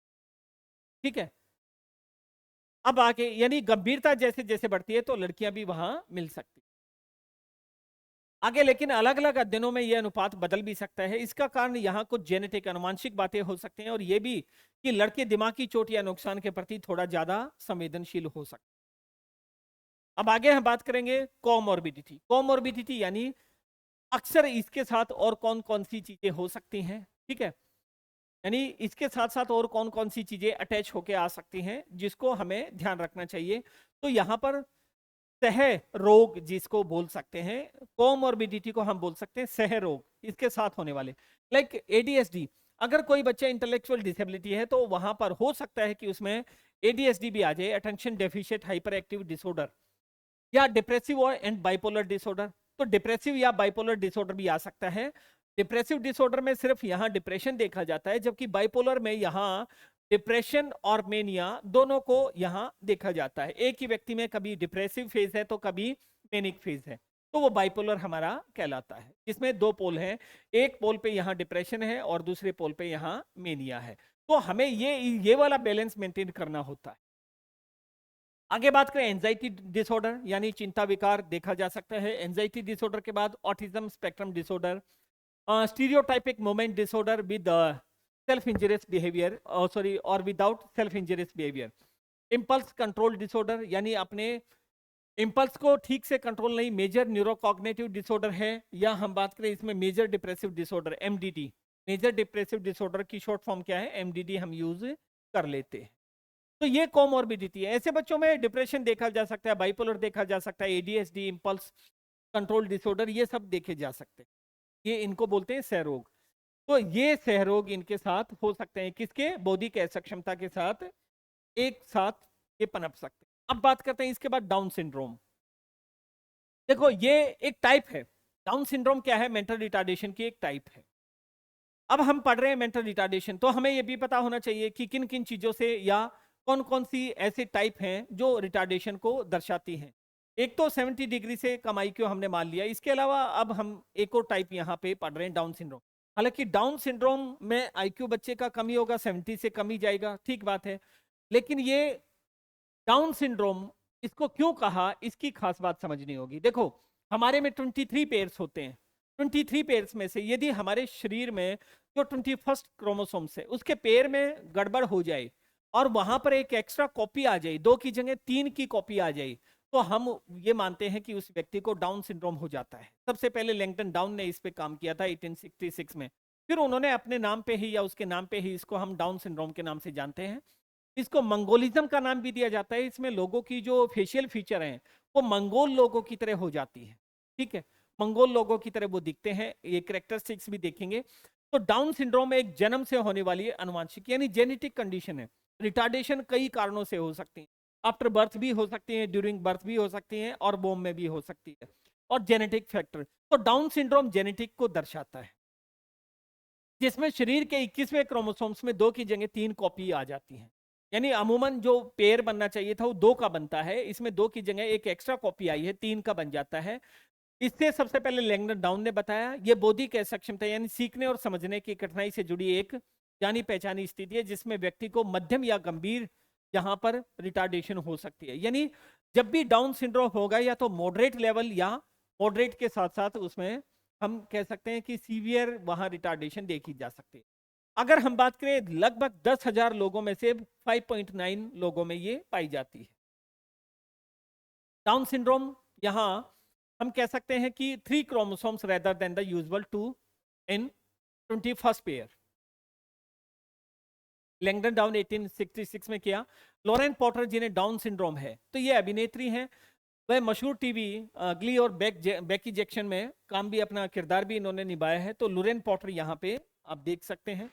ठीक है, अब आगे यानी गंभीरता जैसे जैसे बढ़ती है तो लड़कियां भी वहां मिल सकती आगे। लेकिन अलग अलग अध्ययनों में यह अनुपात बदल भी सकता है। इसका कारण यहाँ कुछ जेनेटिक अनुवांशिक बातें हो सकती हैं, और यह भी कि लड़के दिमागी चोट या नुकसान के प्रति थोड़ा ज्यादा संवेदनशील हो सकते हैं। अब आगे हम बात करेंगे कोमॉर्बिडिटी। कोमॉर्बिडिटी यानी अक्सर इसके साथ और कौन कौन सी चीजें हो सकती हैं। ठीक है, यानी इसके साथ साथ और कौन कौन सी चीजें अटैच होके आ सकती हैं जिसको हमें ध्यान रखना चाहिए। तो यहाँ पर सह रोग जिसको बोल सकते हैं, कोमॉर्बिडिटी को हम बोल सकते हैं सह रोग, इसके साथ होने वाले, लाइक एडीएसडी। अगर कोई बच्चा इंटेलेक्चुअल डिसेबिलिटी है तो वहां पर हो सकता है कि उसमें एडीएसडी भी आ जाए, attention deficient hyper active disorder, या डिप्रेसिव और एंड बाइपोलर डिसऑर्डर। तो डिप्रेसिव या बाइपोलर डिसऑर्डर भी आ सकता है। डिप्रेसिव डिसऑर्डर में सिर्फ यहाँ डिप्रेशन देखा जाता है, जबकि बाइपोलर में यहाँ डिप्रेशन और मेनिया दोनों को यहाँ देखा जाता है। एक ही व्यक्ति में कभी डिप्रेसिव फेज है तो कभी मेनिक फेज है, तो वो बाइपोलर हमारा कहलाता है। इसमें 2 पोल हैं, एक पोल पे यहाँ डिप्रेशन है और दूसरे पोल पे यहाँ मेनिया है। तो हमें ये वाला बैलेंस मेंटेन करना होता है। आगे बात करें एंजाइटी डिसऑर्डर, यानी चिंता विकार देखा जा सकता है। एंजाइटी डिसऑर्डर के बाद autism spectrum disorder, stereotypic movement disorder with self injurious behaviour, sorry, और without self injurious behaviour. Impulse control disorder, यानी अपने इंपल्स को ठीक से कंट्रोल नहीं, मेजर न्यूरोकॉग्निटिव डिसऑर्डर है। या हम बात करें इसमें major depressive disorder, MDD. Major depressive disorder की शॉर्ट फॉर्म क्या है, एमडीडी हम यूज कर लेते हैं। तो ये कोमॉर्बिडिटी है। ऐसे बच्चों में डिप्रेशन देखा जा सकता है, बाइपोलर देखा जा सकता है, एडीएसडी, इंपल्स कंट्रोल डिसऑर्डर, ये सब देखे जा सकते हैं। ये इनको बोलते हैं सहरोग। तो ये सहरोग इनके साथ हो सकते हैं, किसके, बौद्धिक असक्षमता के साथ एक साथ ये पनप सकते हैं। अब बात करते हैं इसके बाद डाउन सिंड्रोम। देखो ये एक टाइप है, डाउन सिंड्रोम क्या है, मेंटल रिटार्डेशन की एक टाइप है। अब हम पढ़ रहे हैं मेंटल रिटार्डेशन, तो हमें ये भी पता होना चाहिए कि किन किन चीजों से या कौन कौन सी ऐसे टाइप हैं जो रिटार्डेशन को दर्शाती हैं। एक तो 70 डिग्री से कम IQ हमने मान लिया, इसके अलावा अब हम एक और टाइप यहाँ पे पढ़ रहे हैं, डाउन सिंड्रोम। हालांकि डाउन सिंड्रोम में IQ बच्चे का कम ही होगा, 70 से कम ही जाएगा, ठीक बात है। लेकिन ये डाउन सिंड्रोम इसको क्यों कहा, इसकी खास बात समझनी होगी। देखो हमारे में 23 पेयर्स होते हैं, 23 पेयर्स में से यदि हमारे शरीर में जो 21st क्रोमोसोम्स है उसके पेयर में गड़बड़ हो जाए और वहां पर एक एक्स्ट्रा कॉपी आ जाए, 2 की जगह 3 की कॉपी आ जाए, तो हम ये मानते हैं कि उस व्यक्ति को डाउन सिंड्रोम हो जाता है। सबसे पहले लैंगटन डाउन ने इस पे काम किया था 1866 में, फिर उन्होंने अपने नाम पे ही या उसके नाम पे ही इसको हम डाउन सिंड्रोम के नाम से जानते हैं। इसको मंगोलिज्म का नाम भी दिया जाता है। इसमें लोगों की जो फेशियल फीचर हैं वो मंगोल लोगों की तरह हो जाती है। ठीक है, मंगोल लोगों की तरह वो दिखते हैं, ये कैरेक्टरिस्टिक्स भी देखेंगे। तो डाउन सिंड्रोम एक जन्म से होने वाली अनुवांशिक यानी जेनेटिक कंडीशन है। रिटार्डेशन कई कारणों से हो सकती है, आफ्टर बर्थ भी हो सकती है, ड्यूरिंग बर्थ भी हो सकती है और वोम में भी हो सकती है, और जेनेटिक फैक्टर। तो डाउन सिंड्रोम जेनेटिक को दर्शाता है, जिसमें शरीर के 21वें क्रोमोसोम्स में 2 की जगह 3 कॉपी आ जाती है। यानी अमूमन जो पेयर बनना चाहिए था वो 2 का बनता है, इसमें 2 की जगह एक एक्स्ट्रा कॉपी आई है, 3 का बन जाता है। इससे सबसे पहले लैंगडन डाउन ने बताया ये बौद्धिक असक्षमता यानी सीखने और समझने की कठिनाई से जुड़ी एक जानी पहचानी स्थिति है, जिसमें व्यक्ति को मध्यम या गंभीर यहां पर रिटार्डेशन हो सकती है। यानी जब भी डाउन सिंड्रोम होगा या तो मॉडरेट लेवल या मॉडरेट के साथ साथ उसमें हम कह सकते हैं कि सीवियर वहां रिटार्डेशन देखी जा सकती है। अगर हम बात करें लगभग 10,000 लोगों में से 5.9 लोगों में ये पाई जाती है। डाउन सिंड्रोम यहां हम कह सकते हैं कि 3 chromosomes rather than the usual 2 in 21st pair. Langdon down 1866 में किया। लॉरेन पॉटर जिन्हें डाउन सिंड्रोम है, तो ये अभिनेत्री हैं, वह मशहूर टीवी ग्ली और बेकी जैक्सन में काम भी अपना किरदार भी इन्होंने निभाया है। तो लॉरेन पॉटर यहाँ पे आप देख सकते हैं।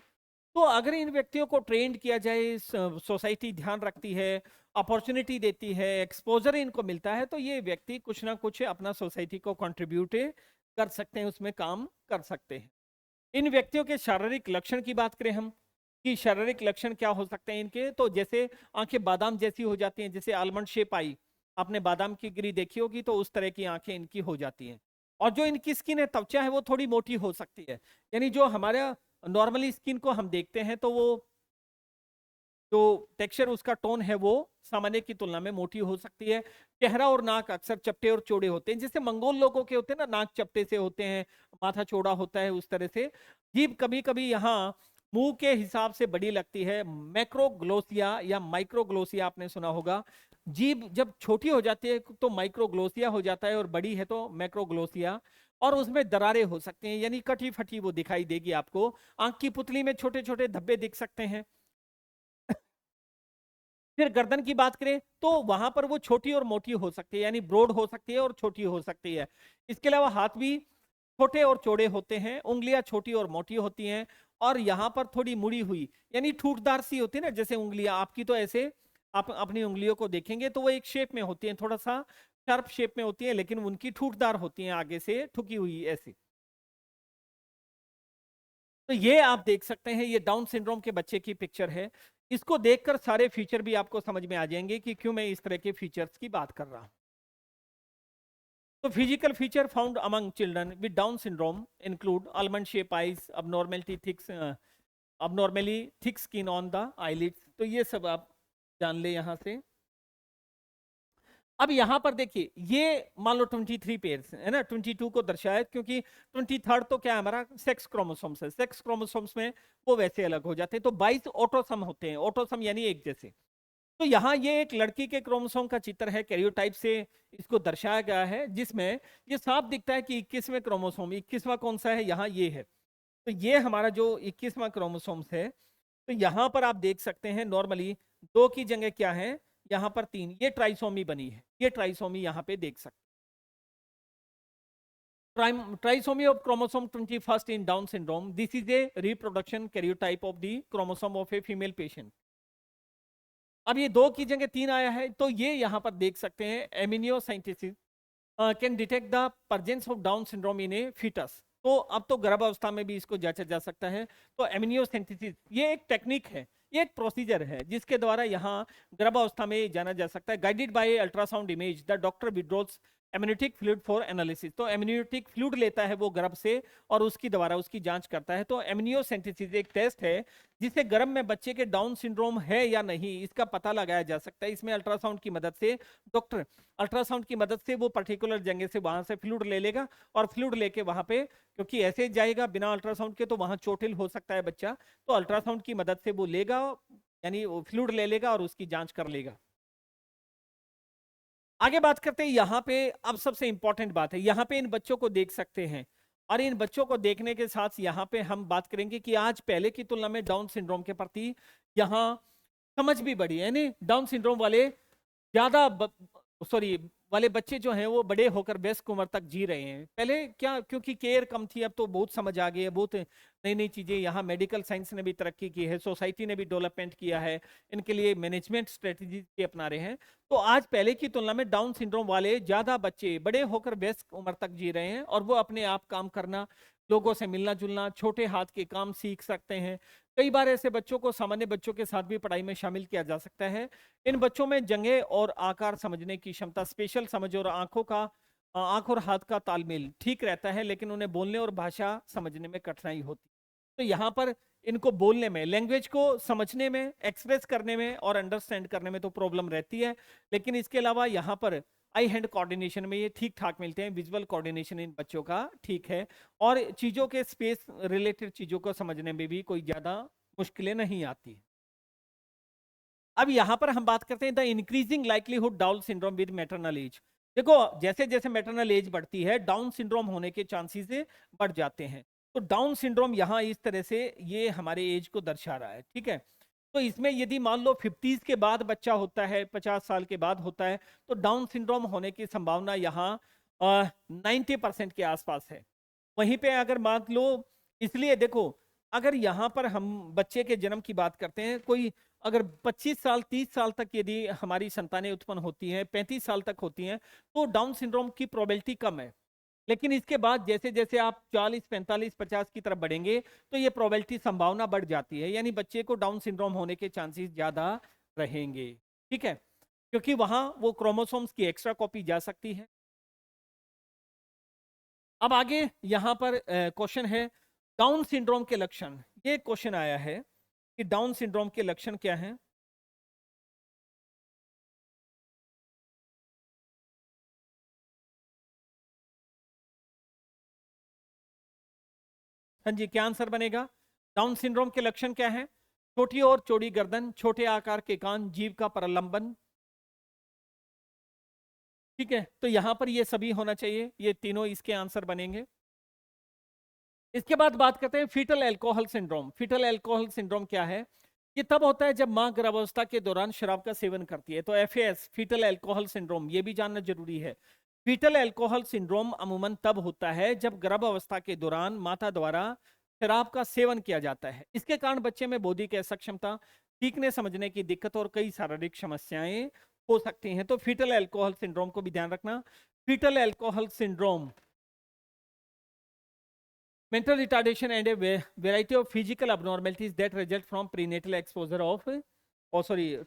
तो अगर इन व्यक्तियों को ट्रेंड किया जाए, सोसाइटी ध्यान रखती है, अपॉर्चुनिटी देती है, एक्सपोजर इनको मिलता है, तो ये व्यक्ति कुछ ना कुछ अपना सोसाइटी को कंट्रीब्यूट कर सकते हैं, उसमें काम कर सकते हैं। इन व्यक्तियों के शारीरिक लक्षण की बात करें हम कि शारीरिक लक्षण क्या हो सकते हैं इनके, तो जैसे आंखें बादाम जैसी हो जाती हैं, जैसे आलमंड शेप आई, आपने बादाम की गिरी देखी होगी, तो उस तरह की आंखें इनकी हो जाती हैं। और जो इनकी स्किन है, त्वचा है, वो थोड़ी मोटी हो सकती है। यानी जो हमारा नॉर्मली स्किन को हम देखते हैं तो वो जो टेक्सचर उसका टोन है वो सामान्य की तुलना में मोटी हो सकती है। चेहरा और नाक अक्सर चपटे और चौड़े होते हैं, जैसे मंगोल लोगों के होते हैं ना, नाक चपटे से होते हैं, माथा चौड़ा होता है, उस तरह से। जीभ कभी कभी यहाँ मुंह के हिसाब से बड़ी लगती है, मैक्रोग्लोसिया या माइक्रोग्लोसिया आपने सुना होगा। जीभ जब छोटी हो जाती है तो माइक्रोग्लोसिया हो जाता है, और बड़ी है तो मैक्रोग्लोसिया। और उसमें दरारें हो सकती हैं, यानी कटी फटी वो दिखाई देगी आपको। आंख की पुतली में छोटे छोटे धब्बे दिख सकते हैं। फिर गर्दन की बात करें तो वहां पर वो छोटी और मोटी हो सकती है, यानी ब्रॉड हो सकती है और छोटी हो सकती है। इसके अलावा हाथ भी छोटे और चौड़े होते हैं, उंगलियां छोटी और मोटी होती हैं, और यहाँ पर थोड़ी मुड़ी हुई यानी ठूठदार सी होती है ना, जैसे उंगलियां आपकी, तो ऐसे आप अपनी उंगलियों को देखेंगे तो वो एक शेप में होती हैं, थोड़ा सा शार्प शेप में होती है, लेकिन उनकी ठूठदार होती हैं, आगे से ठुकी हुई ऐसी। तो ये आप देख सकते हैं, ये डाउन सिंड्रोम के बच्चे की पिक्चर है। इसको देखकर सारे फीचर भी आपको समझ में आ जाएंगे कि क्यों मैं इस तरह के फीचर्स की बात कर रहा हूं। तो physical feature found among children with down syndrome include almond shape eyes, abnormally thick skin on the eyelids. तो ये सब आप जान ले यहां से। अब यहां पर देखिए, ये मान लो 23 पेयर्स है ना, 22 को दर्शाया, क्योंकि 23rd तो क्या है हमारा सेक्स क्रोमोसोम्स है, सेक्स क्रोमोसोम्स में वो वैसे अलग हो जाते हैं। तो 22 ऑटोसम होते हैं, ऑटोसम यानी एक जैसे। तो यहाँ ये एक लड़की के क्रोमोसोम का चित्र है, कैरियोटाइप से इसको दर्शाया गया है, जिसमें ये साफ दिखता है कि 21वें क्रोमोसोम, 21वां कौन सा है, यहाँ ये है। तो ये हमारा जो 21वां क्रोमोसोम्स है, तो यहाँ पर आप देख सकते हैं नॉर्मली 2 की जगह क्या है, यहाँ पर 3, ये ट्राइसोमी बनी है, ये ट्राइसोमी यहाँ पे देख सकते हैं। Trisomy of chromosome 21st in Down syndrome. This is a reproduction karyotype of the chromosome of a female patient. अब ये 2 की जगह 3 आया है, तो ये यहाँ पर देख सकते हैं amnio scientist can detect the presence of Down syndrome in a foetus. तो अब तो गर्भावस्था में भी इसको जांचा जा सकता है। तो एमिनियोसेंथिसिस ये एक टेक्निक है, ये एक प्रोसीजर है, जिसके द्वारा यहाँ गर्भावस्था में जाना जा सकता है। Guided by ultrasound image the doctor withdrawals amniotic fluid for analysis. तो एमनियोटिक फ्लूइड लेता है वो गर्भ से और उसकी द्वारा उसकी जांच करता है। तो एमनियोसेंथिसिस एक टेस्ट है जिससे गर्भ में बच्चे के डाउन सिंड्रोम है या नहीं इसका पता लगाया जा सकता है। इसमें अल्ट्रासाउंड की मदद से डॉक्टर अल्ट्रासाउंड की मदद से वो पर्टिकुलर जगह से वहां से फ्लूइड ले लेगा, और फ्लूइड लेके वहां पे, क्योंकि ऐसे जाएगा बिना अल्ट्रासाउंड के तो वहां चोटिल हो सकता है बच्चा, तो अल्ट्रासाउंड की मदद से वो लेगा, यानी फ्लूइड ले लेगा और उसकी जांच कर लेगा। आगे बात करते हैं यहाँ पे। अब सबसे इंपॉर्टेंट बात है, यहाँ पे इन बच्चों को देख सकते हैं, और इन बच्चों को देखने के साथ यहाँ पे हम बात करेंगे कि आज पहले की तुलना में डाउन सिंड्रोम के प्रति यहाँ समझ भी बढ़ी है, यानी डाउन सिंड्रोम वाले ज्यादा वाले बच्चे जो हैं वो बड़े होकर वयस्क उम्र तक जी रहे हैं। पहले क्या, क्योंकि केयर कम थी, अब तो बहुत समझ आ गई है, बहुत नई नई चीजें, यहाँ मेडिकल साइंस ने भी तरक्की की है, सोसाइटी ने भी डेवलपमेंट किया है, इनके लिए मैनेजमेंट स्ट्रेटजी अपना रहे हैं। तो आज पहले की तुलना में डाउन सिंड्रोम वाले ज्यादा बच्चे बड़े होकर वयस्क उम्र तक जी रहे हैं, और वो अपने आप काम करना, लोगों से मिलना जुलना, छोटे हाथ के काम सीख सकते हैं। कई बार ऐसे बच्चों को सामान्य बच्चों के साथ भी पढ़ाई में शामिल किया जा सकता है। इन बच्चों में जगह और आकार समझने की क्षमता, स्पेशल समझ और आंख और हाथ का तालमेल ठीक रहता है, लेकिन उन्हें बोलने और भाषा समझने में कठिनाई होती है। तो यहाँ पर इनको बोलने में, लैंग्वेज को समझने में, एक्सप्रेस करने में और अंडरस्टैंड करने में तो प्रॉब्लम रहती है, लेकिन इसके अलावा यहाँ पर आई हैंड कोऑर्डिनेशन में ये ठीक ठाक मिलते हैं। विजुअल कोऑर्डिनेशन इन बच्चों का ठीक है, और चीजों के स्पेस रिलेटेड चीजों को समझने में भी कोई ज्यादा मुश्किलें नहीं आती। अब यहां पर हम बात करते हैं the increasing likelihood Down syndrome with maternal age. देखो, जैसे जैसे मैटरनल एज बढ़ती है, डाउन सिंड्रोम होने के चांसेस बढ़ जाते हैं। तो डाउन सिंड्रोम यहाँ इस तरह से ये हमारे एज को दर्शा रहा है, ठीक है। तो इसमें यदि मान लो 50s के बाद बच्चा होता है, 50 साल के बाद होता है, तो डाउन सिंड्रोम होने की संभावना यहाँ 90% के आसपास है। वहीं पे अगर मान लो, इसलिए देखो, अगर यहाँ पर हम बच्चे के जन्म की बात करते हैं, कोई अगर 25 साल 30 साल तक यदि हमारी संतानें उत्पन्न होती हैं, 35 साल तक होती हैं, तो डाउन सिंड्रोम की प्रोबेबिलिटी कम है। लेकिन इसके बाद जैसे जैसे आप 40 45 50 की तरफ बढ़ेंगे, तो ये प्रोबेबिलिटी, संभावना बढ़ जाती है, यानी बच्चे को डाउन सिंड्रोम होने के चांसेस ज्यादा रहेंगे, ठीक है, क्योंकि वहां वो क्रोमोसोम्स की एक्स्ट्रा कॉपी जा सकती है। अब आगे यहां पर क्वेश्चन है डाउन सिंड्रोम के लक्षण। ये क्वेश्चन आया है कि डाउन सिंड्रोम के लक्षण क्या हैं। हाँ जी, क्या आंसर बनेगा? डाउन सिंड्रोम के लक्षण क्या हैं? छोटी और चौड़ी गर्दन, छोटे आकार के कान, जीभ का प्रलंबन, ठीक है। तो यहां पर ये सभी होना चाहिए, ये तीनों इसके आंसर बनेंगे। इसके बाद बात करते हैं fetal alcohol syndrome. Fetal alcohol syndrome क्या है? ये तब होता है जब मां गर्भावस्था के दौरान शराब का सेवन करती है। तो एफएएस, फीटल एल्कोहल सिंड्रोम, ये भी जानना जरूरी है। फीटल एल्कोहल सिंड्रोम अमूमन तब होता है जब गर्भावस्था के दौरान माता द्वारा शराब का सेवन किया जाता है। इसके कारण बच्चे में बौद्धिक असक्षमता, सीखने समझने की दिक्कत और कई शारीरिक समस्याएं हो सकती हैं। तो फीटल एल्कोहल सिंड्रोम को भी ध्यान रखना। Fetal alcohol syndrome mental retardation and a variety of physical abnormalities that result from prenatal exposure of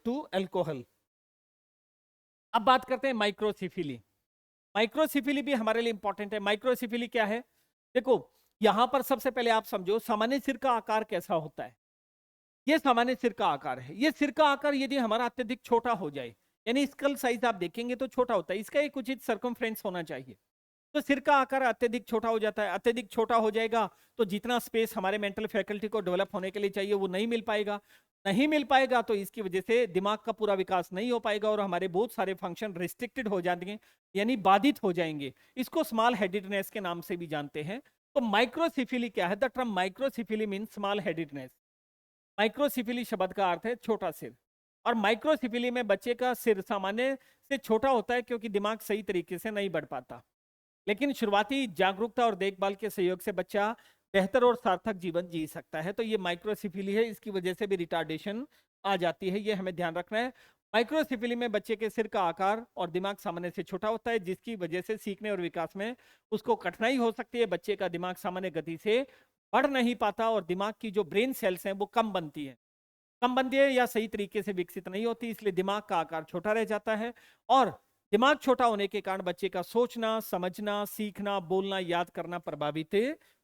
to alcohol। अब बात करते हैं माइक्रोसिफिली। माइक्रोसिफिली भी हमारे लिए इंपॉर्टेंट है। माइक्रोसिफिली क्या है? देखो, यहां पर सबसे पहले आप समझो सामान्य सिर का आकार कैसा होता है। ये सामान्य सिर का आकार है। ये सिर का आकार यदि हमारा अत्यधिक छोटा हो जाए, यानी स्कल साइज आप देखेंगे तो छोटा होता है, इसका एक उचित सर्कमफ्रेंस होना चाहिए। तो सिर का आकार अत्यधिक छोटा हो जाता है। अत्यधिक छोटा हो जाएगा तो जितना स्पेस हमारे मेंटल फैकल्टी को डेवलप होने के लिए चाहिए वो नहीं मिल पाएगा। नहीं मिल पाएगा तो इसकी वजह से दिमाग का पूरा विकास नहीं हो पाएगा और हमारे बहुत सारे फंक्शन रिस्ट्रिक्टेड हो जाएंगे, यानी बाधित हो जाएंगे। इसको स्मॉल हेडेडनेस के नाम से भी जानते हैं। तो माइक्रोसिफिली क्या है? The term microcephaly mean small headedness. Microcephaly शब्द का अर्थ है छोटा सिर, और माइक्रोसिफिली में बच्चे का सिर सामान्य से छोटा होता है क्योंकि दिमाग सही तरीके से नहीं बढ़ पाता। लेकिन शुरुआती जागरूकता और देखभाल के सहयोग से बच्चा बेहतर और सार्थक जीवन जी सकता है। तो ये माइक्रोसिफिली है, इसकी वजह से भी रिटार्डेशन आ जाती है, ये हमें ध्यान रखना है। माइक्रोसिफिली में बच्चे के सिर का आकार और दिमाग सामान्य से छोटा होता है, जिसकी वजह से सीखने और विकास में उसको कठिनाई हो सकती है। बच्चे का दिमाग सामान्य गति से बढ़ नहीं पाता और दिमाग की जो ब्रेन सेल्स हैं वो कम बनती है, कम बनती है या सही तरीके से विकसित नहीं होती, इसलिए दिमाग का आकार छोटा रह जाता है। और दिमाग छोटा होने के कारण बच्चे का सोचना, समझना, सीखना, बोलना, याद करना प्रभावित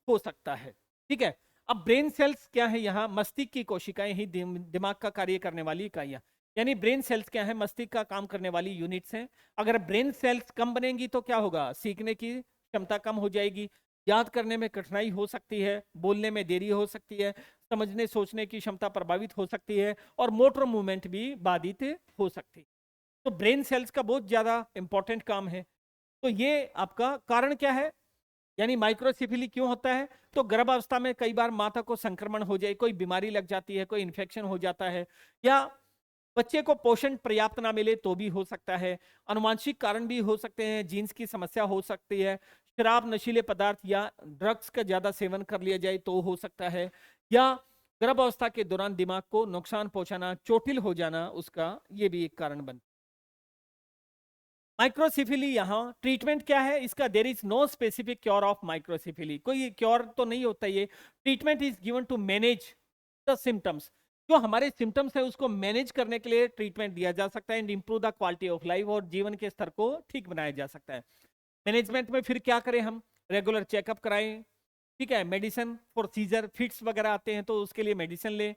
हो सकता है, ठीक है। अब ब्रेन सेल्स क्या है? यहाँ मस्तिष्क की कोशिकाएं ही दिमाग का कार्य करने वाली इकाइयां, यानी ब्रेन सेल्स क्या है? मस्तिष्क का काम करने वाली यूनिट्स हैं। अगर ब्रेन सेल्स कम बनेंगी तो क्या होगा? सीखने की क्षमता कम हो जाएगी, याद करने में कठिनाई हो सकती है, बोलने में देरी हो सकती है, समझने सोचने की क्षमता प्रभावित हो सकती है और मोटर मूवमेंट भी बाधित हो सकती है। तो ब्रेन सेल्स का बहुत ज्यादा इंपॉर्टेंट काम है। तो ये आपका कारण क्या है, यानी माइक्रोसिफिली क्यों होता है? तो गर्भावस्था में कई बार माता को संक्रमण हो जाए, कोई बीमारी लग जाती है, कोई इन्फेक्शन हो जाता है, या बच्चे को पोषण पर्याप्त ना मिले तो भी हो सकता है, अनुवांशिक कारण भी हो सकते हैं, जीन्स की समस्या हो सकती है, शराब, नशीले पदार्थ या ड्रग्स का ज्यादा सेवन कर लिया जाए तो हो सकता है, या गर्भावस्था के दौरान दिमाग को नुकसान पहुंचाना, चोटिल हो जाना उसका, ये भी एक कारण बनता है। माइक्रोसिफिली यहाँ ट्रीटमेंट क्या है इसका? There is no specific cure of microcephaly, कोई क्योर तो नहीं होता ये। Treatment is given to manage the symptoms, जो हमारे सिम्टम्स है उसको मैनेज करने के लिए ट्रीटमेंट दिया जा सकता है and improve the quality of life, और जीवन के स्तर को ठीक बनाया जा सकता है। मैनेजमेंट में फिर क्या करें हम? रेगुलर चेकअप कराएं, ठीक है, मेडिसिन फॉर सीजर, फिट्स वगैरह आते हैं तो उसके लिए मेडिसिन ले,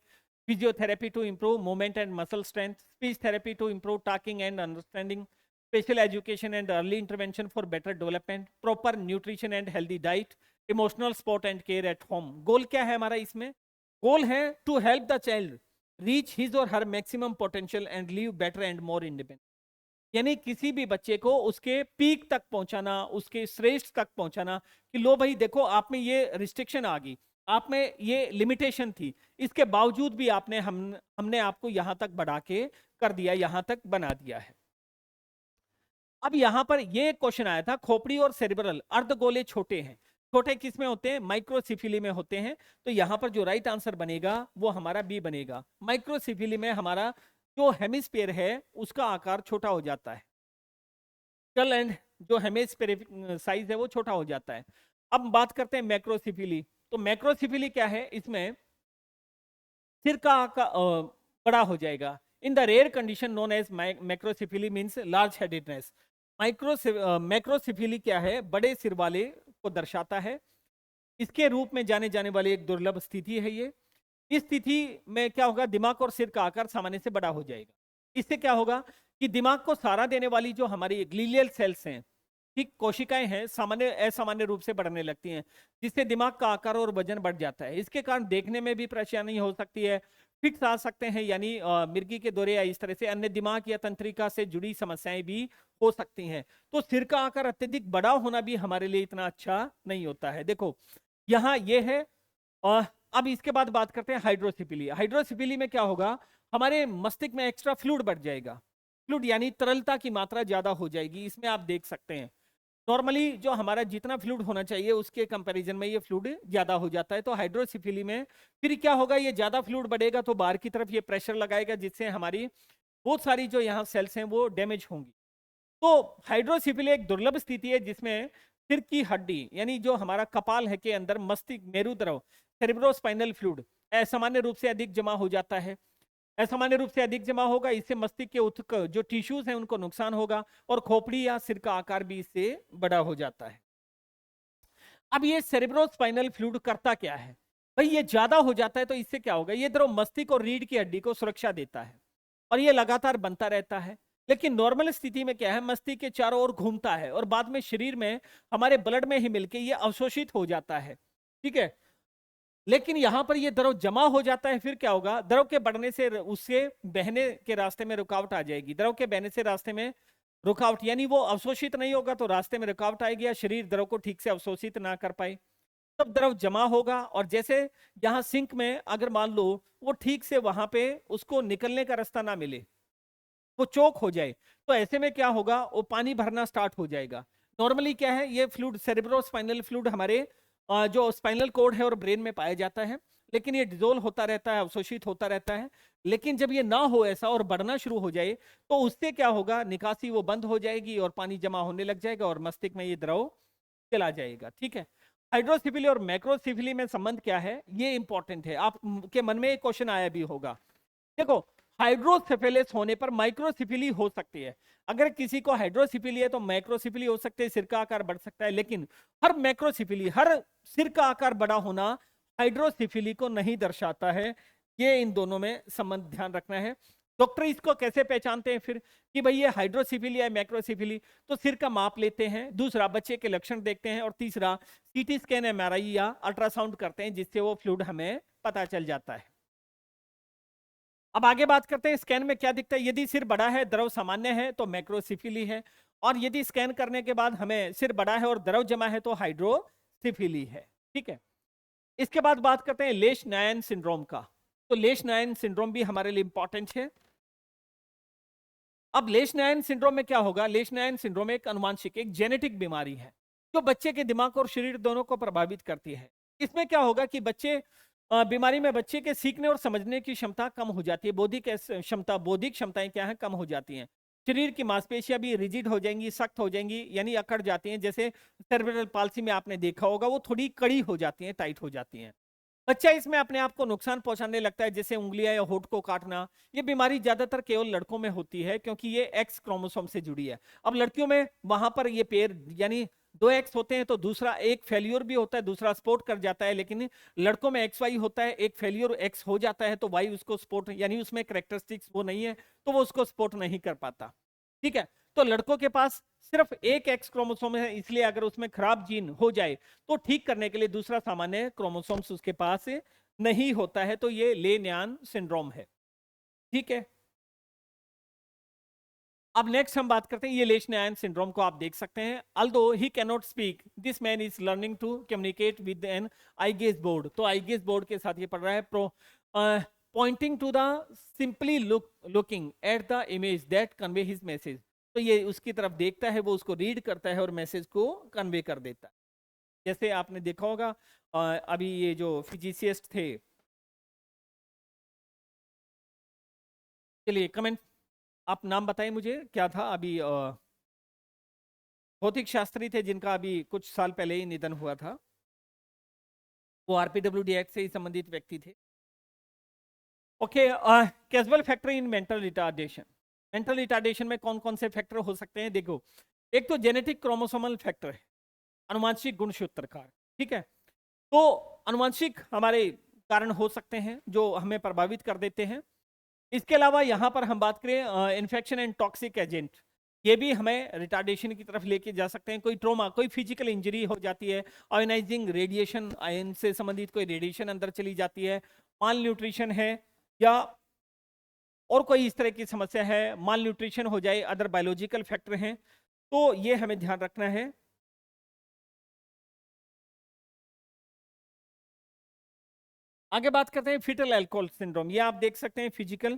physiotherapy to improve movement and muscle strength, speech therapy to improve talking and understanding, special education and early intervention for better development, proper nutrition and healthy diet, emotional support and care at home। Goal क्या है हमारा इसमें? गोल है to help the child reach his or her maximum potential and live better and more independent, यानी किसी भी बच्चे को उसके पीक तक पहुंचाना, उसके श्रेष्ठ तक पहुंचाना, कि लो भाई देखो आप में ये रिस्ट्रिक्शन आ गई, आप में ये लिमिटेशन थी, इसके बावजूद भी आपने हमने आपको यहां तक बढ़ा के कर दिया, यहां तक बना दिया है। अब यहां पर ये क्वेश्चन आया था, खोपड़ी और सेरिब्रल अर्धगोले छोटे हैं, छोटे किस में होते हैं? माइक्रोसिफिली में होते हैं। तो यहां पर जो राइट आंसर बनेगा वो हमारा बी बनेगा। माइक्रोसिफिली में हमारा जो हेमिस्फीयर है उसका आकार छोटा हो जाता है, स्कल एंड जो हेमिस्फीयर साइज है वो छोटा हो जाता है। अब बात करते हैं मैक्रोसिफिली। तो मैक्रोसिफिली क्या है? इसमें सिर का बड़ा हो जाएगा। In the rare condition known as macrocephaly means large headedness. Macrocephaly क्या है? बड़े सिर वाले को दर्शाता है। इसके रूप में जाने जाने वाली एक दुर्लभ स्थिति है ये। इस स्थिति में क्या होगा? दिमाग और सिर का आकार सामान्य से बड़ा हो जाएगा। इससे क्या होगा कि दिमाग को सहारा देने वाली जो हमारी ग्लीलियल सेल्स हैं, ठीक, कोशिकाएं हैं, सामान्य असामान्य रूप से बढ़ने लगती हैं, जिससे दिमाग का आकार और वजन बढ़ जाता है। इसके कारण देखने में भी परेशानी हो सकती है, फिक्स आ सकते हैं, यानी मिर्गी के दौरे या इस तरह से अन्य दिमाग या तंत्रिका से जुड़ी समस्याएं भी हो सकती हैं। तो सिर का आकार अत्यधिक बड़ा होना भी हमारे लिए इतना अच्छा नहीं होता है। देखो यहाँ ये है। अब इसके बाद बात करते हैं हाइड्रोसिफिली। हाइड्रोसिफिली में क्या होगा? हमारे मस्तिष्क में एक्स्ट्रा फ्लूइड बढ़ जाएगा। फ्लूइड यानी तरलता की मात्रा ज्यादा हो जाएगी। इसमें आप देख सकते हैं नॉर्मली जो हमारा जितना फ्लूइड होना चाहिए उसके कंपैरिजन में ये फ्लूइड ज्यादा हो जाता है। तो हाइड्रोसिफिली में फिर क्या होगा? ये ज्यादा फ्लूइड बढ़ेगा तो बाहर की तरफ ये प्रेशर लगाएगा, जिससे हमारी बहुत सारी जो यहाँ सेल्स हैं वो डैमेज होंगी। तो हाइड्रोसिफिली एक दुर्लभ स्थिति है जिसमें सिर की हड्डी यानी जो हमारा कपाल है के अंदर मस्तिष्क मेरुद्रव सेरेब्रोस्पाइनल फ्लूइड असामान्य रूप से अधिक जमा हो जाता है। असामान्य रूप से अधिक जमा होगा, इससे मस्तिष्क के उत्तक जो टिश्यूज हैं उनको नुकसान होगा और खोपड़ी या सिर का आकार भी इससे बड़ा हो जाता है। अब ये सेरेब्रोस्पाइनल फ्लूइड करता क्या है भाई? ये ज्यादा हो जाता है तो इससे क्या होगा? ये द्रव मस्तिष्क और रीढ़ की हड्डी को सुरक्षा देता है और ये लगातार बनता रहता है। लेकिन नॉर्मल स्थिति में क्या है? मस्तिष्क के चारों ओर घूमता है और बाद में शरीर में हमारे ब्लड में ही मिलके ये अवशोषित हो जाता है, ठीक है। लेकिन यहां पर ये द्रव जमा हो जाता है, फिर क्या होगा? द्रव के बढ़ने से उसके बहने के रास्ते में रुकावट आ जाएगी। द्रव के बहने से रास्ते में रुकावट यानी वो अवशोषित नहीं होगा तो रास्ते में रुकावट आएगी या शरीर द्रव को ठीक से अवशोषित ना कर पाए, तब द्रव जमा होगा। और जैसे यहाँ सिंक में अगर मान लो वो ठीक से वहां पे उसको निकलने का रास्ता ना मिले, वो चोक हो जाए, तो ऐसे में क्या होगा? वो पानी भरना स्टार्ट हो जाएगा। नॉर्मली क्या है? ये फ्लूइड सेरेब्रोस्पाइनल फ्लूइड हमारे जो स्पाइनल कोड है और ब्रेन में पाया जाता है, लेकिन ये डिजोल्व होता रहता है, अवशोषित होता रहता है। लेकिन जब ये ना हो ऐसा और बढ़ना शुरू हो जाए तो उससे क्या होगा? निकासी वो बंद हो जाएगी और पानी जमा होने लग जाएगा और मस्तिष्क में ये द्रव चला जाएगा, ठीक है। हाइड्रोसिफिली और मैक्रोसिफिली में संबंध क्या है ये इंपॉर्टेंट है। आपके मन में एक क्वेश्चन आया भी होगा। देखो हाइड्रोसेफेलस होने पर माइक्रोसिफिली हो सकती है। अगर किसी को हाइड्रोसिफिली है तो मैक्रोसिफिली हो सकते हैं, सिर का आकार बढ़ सकता है। लेकिन हर मैक्रोसिफिली, हर सिर का आकार बड़ा होना हाइड्रोसिफिली को नहीं दर्शाता है। ये इन दोनों में संबंध ध्यान रखना है। डॉक्टर इसको कैसे पहचानते हैं फिर कि भाई ये हाइड्रोसिफिली है मैक्रोसिफिली? तो सिर का माप लेते हैं, दूसरा बच्चे के लक्षण देखते हैं, और तीसरा सीटी स्कैन, एमआरआई या अल्ट्रासाउंड करते हैं, जिससे वो फ्लूइड हमें पता चल जाता है। अब आगे बात करते हैं स्कैन में क्या दिखता है। यदि सिर बड़ा है, द्रव सामान्य है तो मैक्रोसिफिली है, और यदि स्कैन करने के बाद हमें सिर बड़ा है और द्रव जमा है तो हाइड्रोसिफिली है, ठीक है। इसके बाद बात करते हैं लेश नायन सिंड्रोम का। तो लेश नायन सिंड्रोम भी हमारे लिए इंपॉर्टेंट है। अब लेशनायन सिंड्रोम में क्या होगा? लेशनायन सिंड्रोम एक आनुवंशिक, एक जेनेटिक बीमारी है जो बच्चे के दिमाग और शरीर दोनों को प्रभावित करती है। इसमें क्या होगा कि बच्चे बीमारी में बच्चे के सीखने और समझने की क्षमता कम हो जाती है। बौद्धिक क्षमताएं क्या है? कम हो जाती हैं। शरीर की मांसपेशियां भी रिजिड हो जाएंगी, सख्त हो जाएंगी, यानी अकड़ जाती हैं। जैसे सेरेब्रल पाल्सी में आपने देखा होगा, वो थोड़ी कड़ी हो जाती हैं, टाइट हो जाती हैं। बच्चा इसमें अपने आप को नुकसान पहुंचाने लगता है, जैसे उंगलियां या होठ को काटना। ये बीमारी ज्यादातर केवल लड़कों में होती है क्योंकि ये एक्स क्रोमोसोम से जुड़ी है। अब लड़कियों में वहां पर ये पेयर यानी दो एक्स होते हैं, तो दूसरा एक फेल्यूर भी होता है, दूसरा सपोर्ट कर जाता है। लेकिन लड़कों में एक्स वाई होता है, एक फेल्यूर एक्स हो जाता है तो वाई उसको सपोर्ट, यानी उसमें कैरेक्टरिस्टिक्स वो नहीं है तो वो उसको सपोर्ट नहीं कर पाता। ठीक है, तो लड़कों के पास सिर्फ एक एक्स क्रोमोसोम है, इसलिए अगर उसमें खराब जीन हो जाए तो ठीक करने के लिए दूसरा सामान्य क्रोमोसोम्स उसके पास नहीं होता है, तो ये लेन्यान सिंड्रोम है। ठीक है, अब नेक्स्ट हम बात करते हैं ये लेशनायन सिंड्रोम को। आप देख सकते हैं, although he can not speak, this man is learning to communicate with an eye gaze board. तो आई गेज बोर्ड के साथ ये पढ़ रहा है, pointing to the simply looking at the image that convey his message. तो ये उसकी तरफ देखता है, वो उसको रीड करता है और मैसेज को कन्वे कर देता है। जैसे आपने देखा होगा अभी ये जो फिजिसिस्ट थे, चलिए कमेंट, आप नाम बताएं मुझे, क्या था अभी? भौतिक शास्त्री थे जिनका अभी कुछ साल पहले ही निधन हुआ था, वो आरपीडब्ल्यूडी एक्ट से ही संबंधित व्यक्ति थे। Okay, casual factor in mental retardation. Mental retardation में कौन कौन से फैक्टर हो सकते हैं? देखो, एक तो जेनेटिक क्रोमोसोमल फैक्टर है, अनुवांशिक गुणसूत्रकार। ठीक है, तो अनुवांशिक हमारे कारण हो सकते हैं जो हमें प्रभावित कर देते हैं। इसके अलावा यहां पर हम बात करें इन्फेक्शन एंड टॉक्सिक एजेंट, ये भी हमें रिटार्डेशन की तरफ लेके जा सकते हैं। कोई ट्रोमा, कोई फिजिकल इंजरी हो जाती है, आयोनाइजिंग रेडिएशन, आयन से संबंधित कोई रेडिएशन अंदर चली जाती है, माल न्यूट्रिशन है, या और कोई इस तरह की समस्या है, माल न्यूट्रिशन हो जाए, अदर बायोलॉजिकल फैक्टर हैं, तो ये हमें ध्यान रखना है। आगे बात करते हैं फीटल अल्कोहल सिंड्रोम। ये आप देख सकते हैं फिजिकल,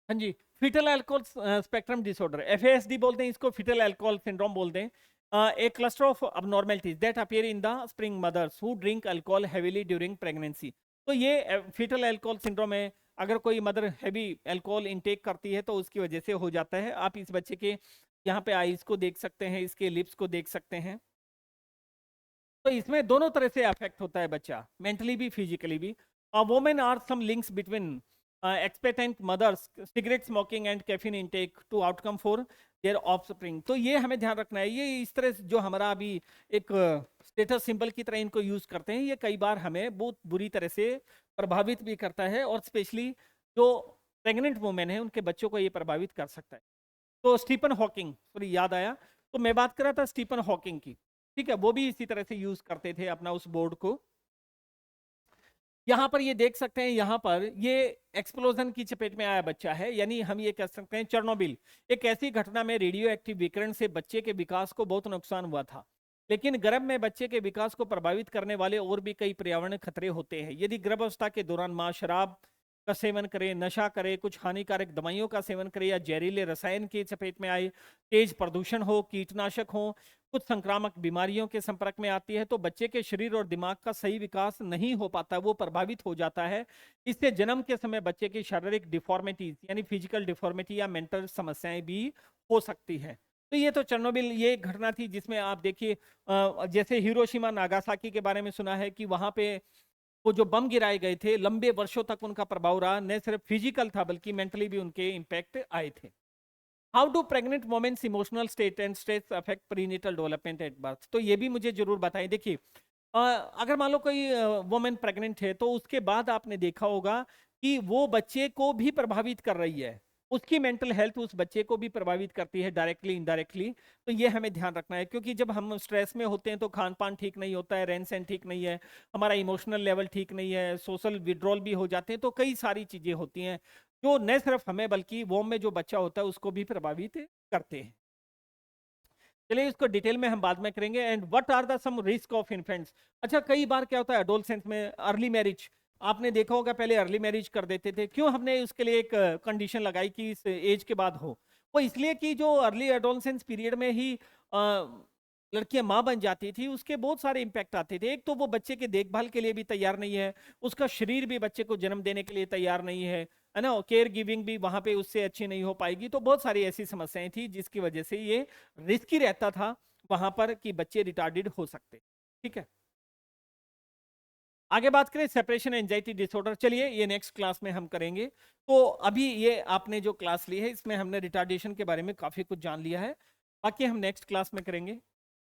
हाँ जी, फीटल अल्कोहल स्पेक्ट्रम डिसऑर्डर, एफएएसडी बोलते हैं इसको, फीटल अल्कोहल सिंड्रोम बोलते हैं। ए cluster of abnormalities that appear in the spring mothers who drink alcohol heavily during pregnancy. तो ये फीटल अल्कोहल सिंड्रोम है। अगर कोई मदर हैवी अल्कोहल इंटेक करती है तो उसकी वजह से हो जाता है। आप इस बच्चे के यहाँ पे आईज को देख सकते हैं, इसके लिप्स को देख सकते हैं। तो इसमें दोनों तरह से अफेक्ट होता है बच्चा, मेंटली भी फिजिकली भी। Women are some links between expectant mothers, cigarette smoking and caffeine intake to outcome for their offspring. तो ये हमें ध्यान रखना है। ये इस तरह जो हमारा अभी एक स्टेटस सिंबल की तरह इनको यूज करते हैं, ये कई बार हमें बहुत बुरी तरह से प्रभावित भी करता है, और स्पेशली जो प्रेग्नेंट वुमेन है उनके बच्चों को ये प्रभावित कर सकता है। तो स्टीफन हॉकिंग, सॉरी याद आया, तो मैं बात कर रहा था स्टीफन हॉकिंग की। ठीक है, वो भी इसी तरह से यूज करते थे अपना उस बोर्ड को। यहां पर ये देख सकते हैं, यहां पर ये एक्सप्लोजन की चपेट में आया बच्चा है, यानी हम ये कह सकते हैं चेरनोबिल एक ऐसी घटना में रेडियो एक्टिव विकिरण से बच्चे के विकास को बहुत नुकसान हुआ था। लेकिन गर्भ में बच्चे के विकास को प्रभावित करने वाले और भी कई पर्यावरण खतरे होते हैं। यदि गर्भावस्था के दौरान मां शराब का सेवन करे, नशा करे, कुछ हानिकारक दवाइयों का सेवन करे, या जहरीले रसायन की चपेट में आए, तेज प्रदूषण हो, कीटनाशक हो, कुछ संक्रामक बीमारियों के संपर्क में आती है, तो बच्चे के शरीर और दिमाग का सही विकास नहीं हो पाता, वो प्रभावित हो जाता है। इससे जन्म के समय बच्चे की शारीरिक डिफॉर्मिटीज यानी फिजिकल डिफॉर्मिटी या मेंटल समस्याएं भी हो सकती है। तो ये तो चेरनोबिल ये एक घटना थी जिसमें आप देखिए, जैसे हिरोशिमा नागासाकी के बारे में सुना है कि वहां पे वो जो बम गिराए गए थे, लंबे वर्षों तक उनका प्रभाव रहा, न सिर्फ फिजिकल था बल्कि मेंटली भी उनके इम्पैक्ट आए थे। How do pregnant women's emotional state and stress affect prenatal development at birth? तो ये भी मुझे जरूर बताएं। देखिए, अगर मान लो कोई वोमेन प्रेग्नेंट है तो उसके बाद आपने देखा होगा कि वो बच्चे को भी प्रभावित कर रही है, उसकी मेंटल हेल्थ उस बच्चे को भी प्रभावित करती है डायरेक्टली इनडायरेक्टली। तो ये हमें ध्यान रखना है, क्योंकि जब हम स्ट्रेस में होते हैं तो खान पान ठीक नहीं होता है, रहन सहन ठीक नहीं है, हमारा इमोशनल लेवल ठीक नहीं है, सोशल विड्रॉल भी हो जाते हैं, तो कई सारी चीजें होती हैं जो न सिर्फ हमें बल्कि वोम में जो बच्चा होता है उसको भी प्रभावित करते हैं। चलिए इसको डिटेल में हम बाद में करेंगे। And what are the some risk of infants? अच्छा, कई बार क्या होता है एडोलसेंस में अर्ली मैरिज, आपने देखा होगा पहले अर्ली मैरिज कर देते थे। क्यों हमने उसके लिए एक कंडीशन लगाई कि इस एज के बाद हो? वो इसलिए कि जो अर्ली एडोलसेंस पीरियड में ही लड़कियां माँ बन जाती थी, उसके बहुत सारे इम्पैक्ट आते थे। एक तो वो बच्चे के देखभाल के लिए भी तैयार नहीं है, उसका शरीर भी बच्चे को जन्म देने के लिए तैयार नहीं है ना, केयर गिविंग भी वहां पे उससे अच्छी नहीं हो पाएगी। तो बहुत सारी ऐसी समस्याएं थी जिसकी वजह से ये रिस्की रहता था वहां पर कि बच्चे रिटार्डेड हो सकते। ठीक है, आगे बात करें सेपरेशन एंजाइटी डिसऑर्डर, चलिए ये नेक्स्ट क्लास में हम करेंगे। तो अभी ये आपने जो क्लास ली है इसमें हमने रिटार्डेशन के बारे में काफी कुछ जान लिया है, बाकी हम नेक्स्ट क्लास में करेंगे।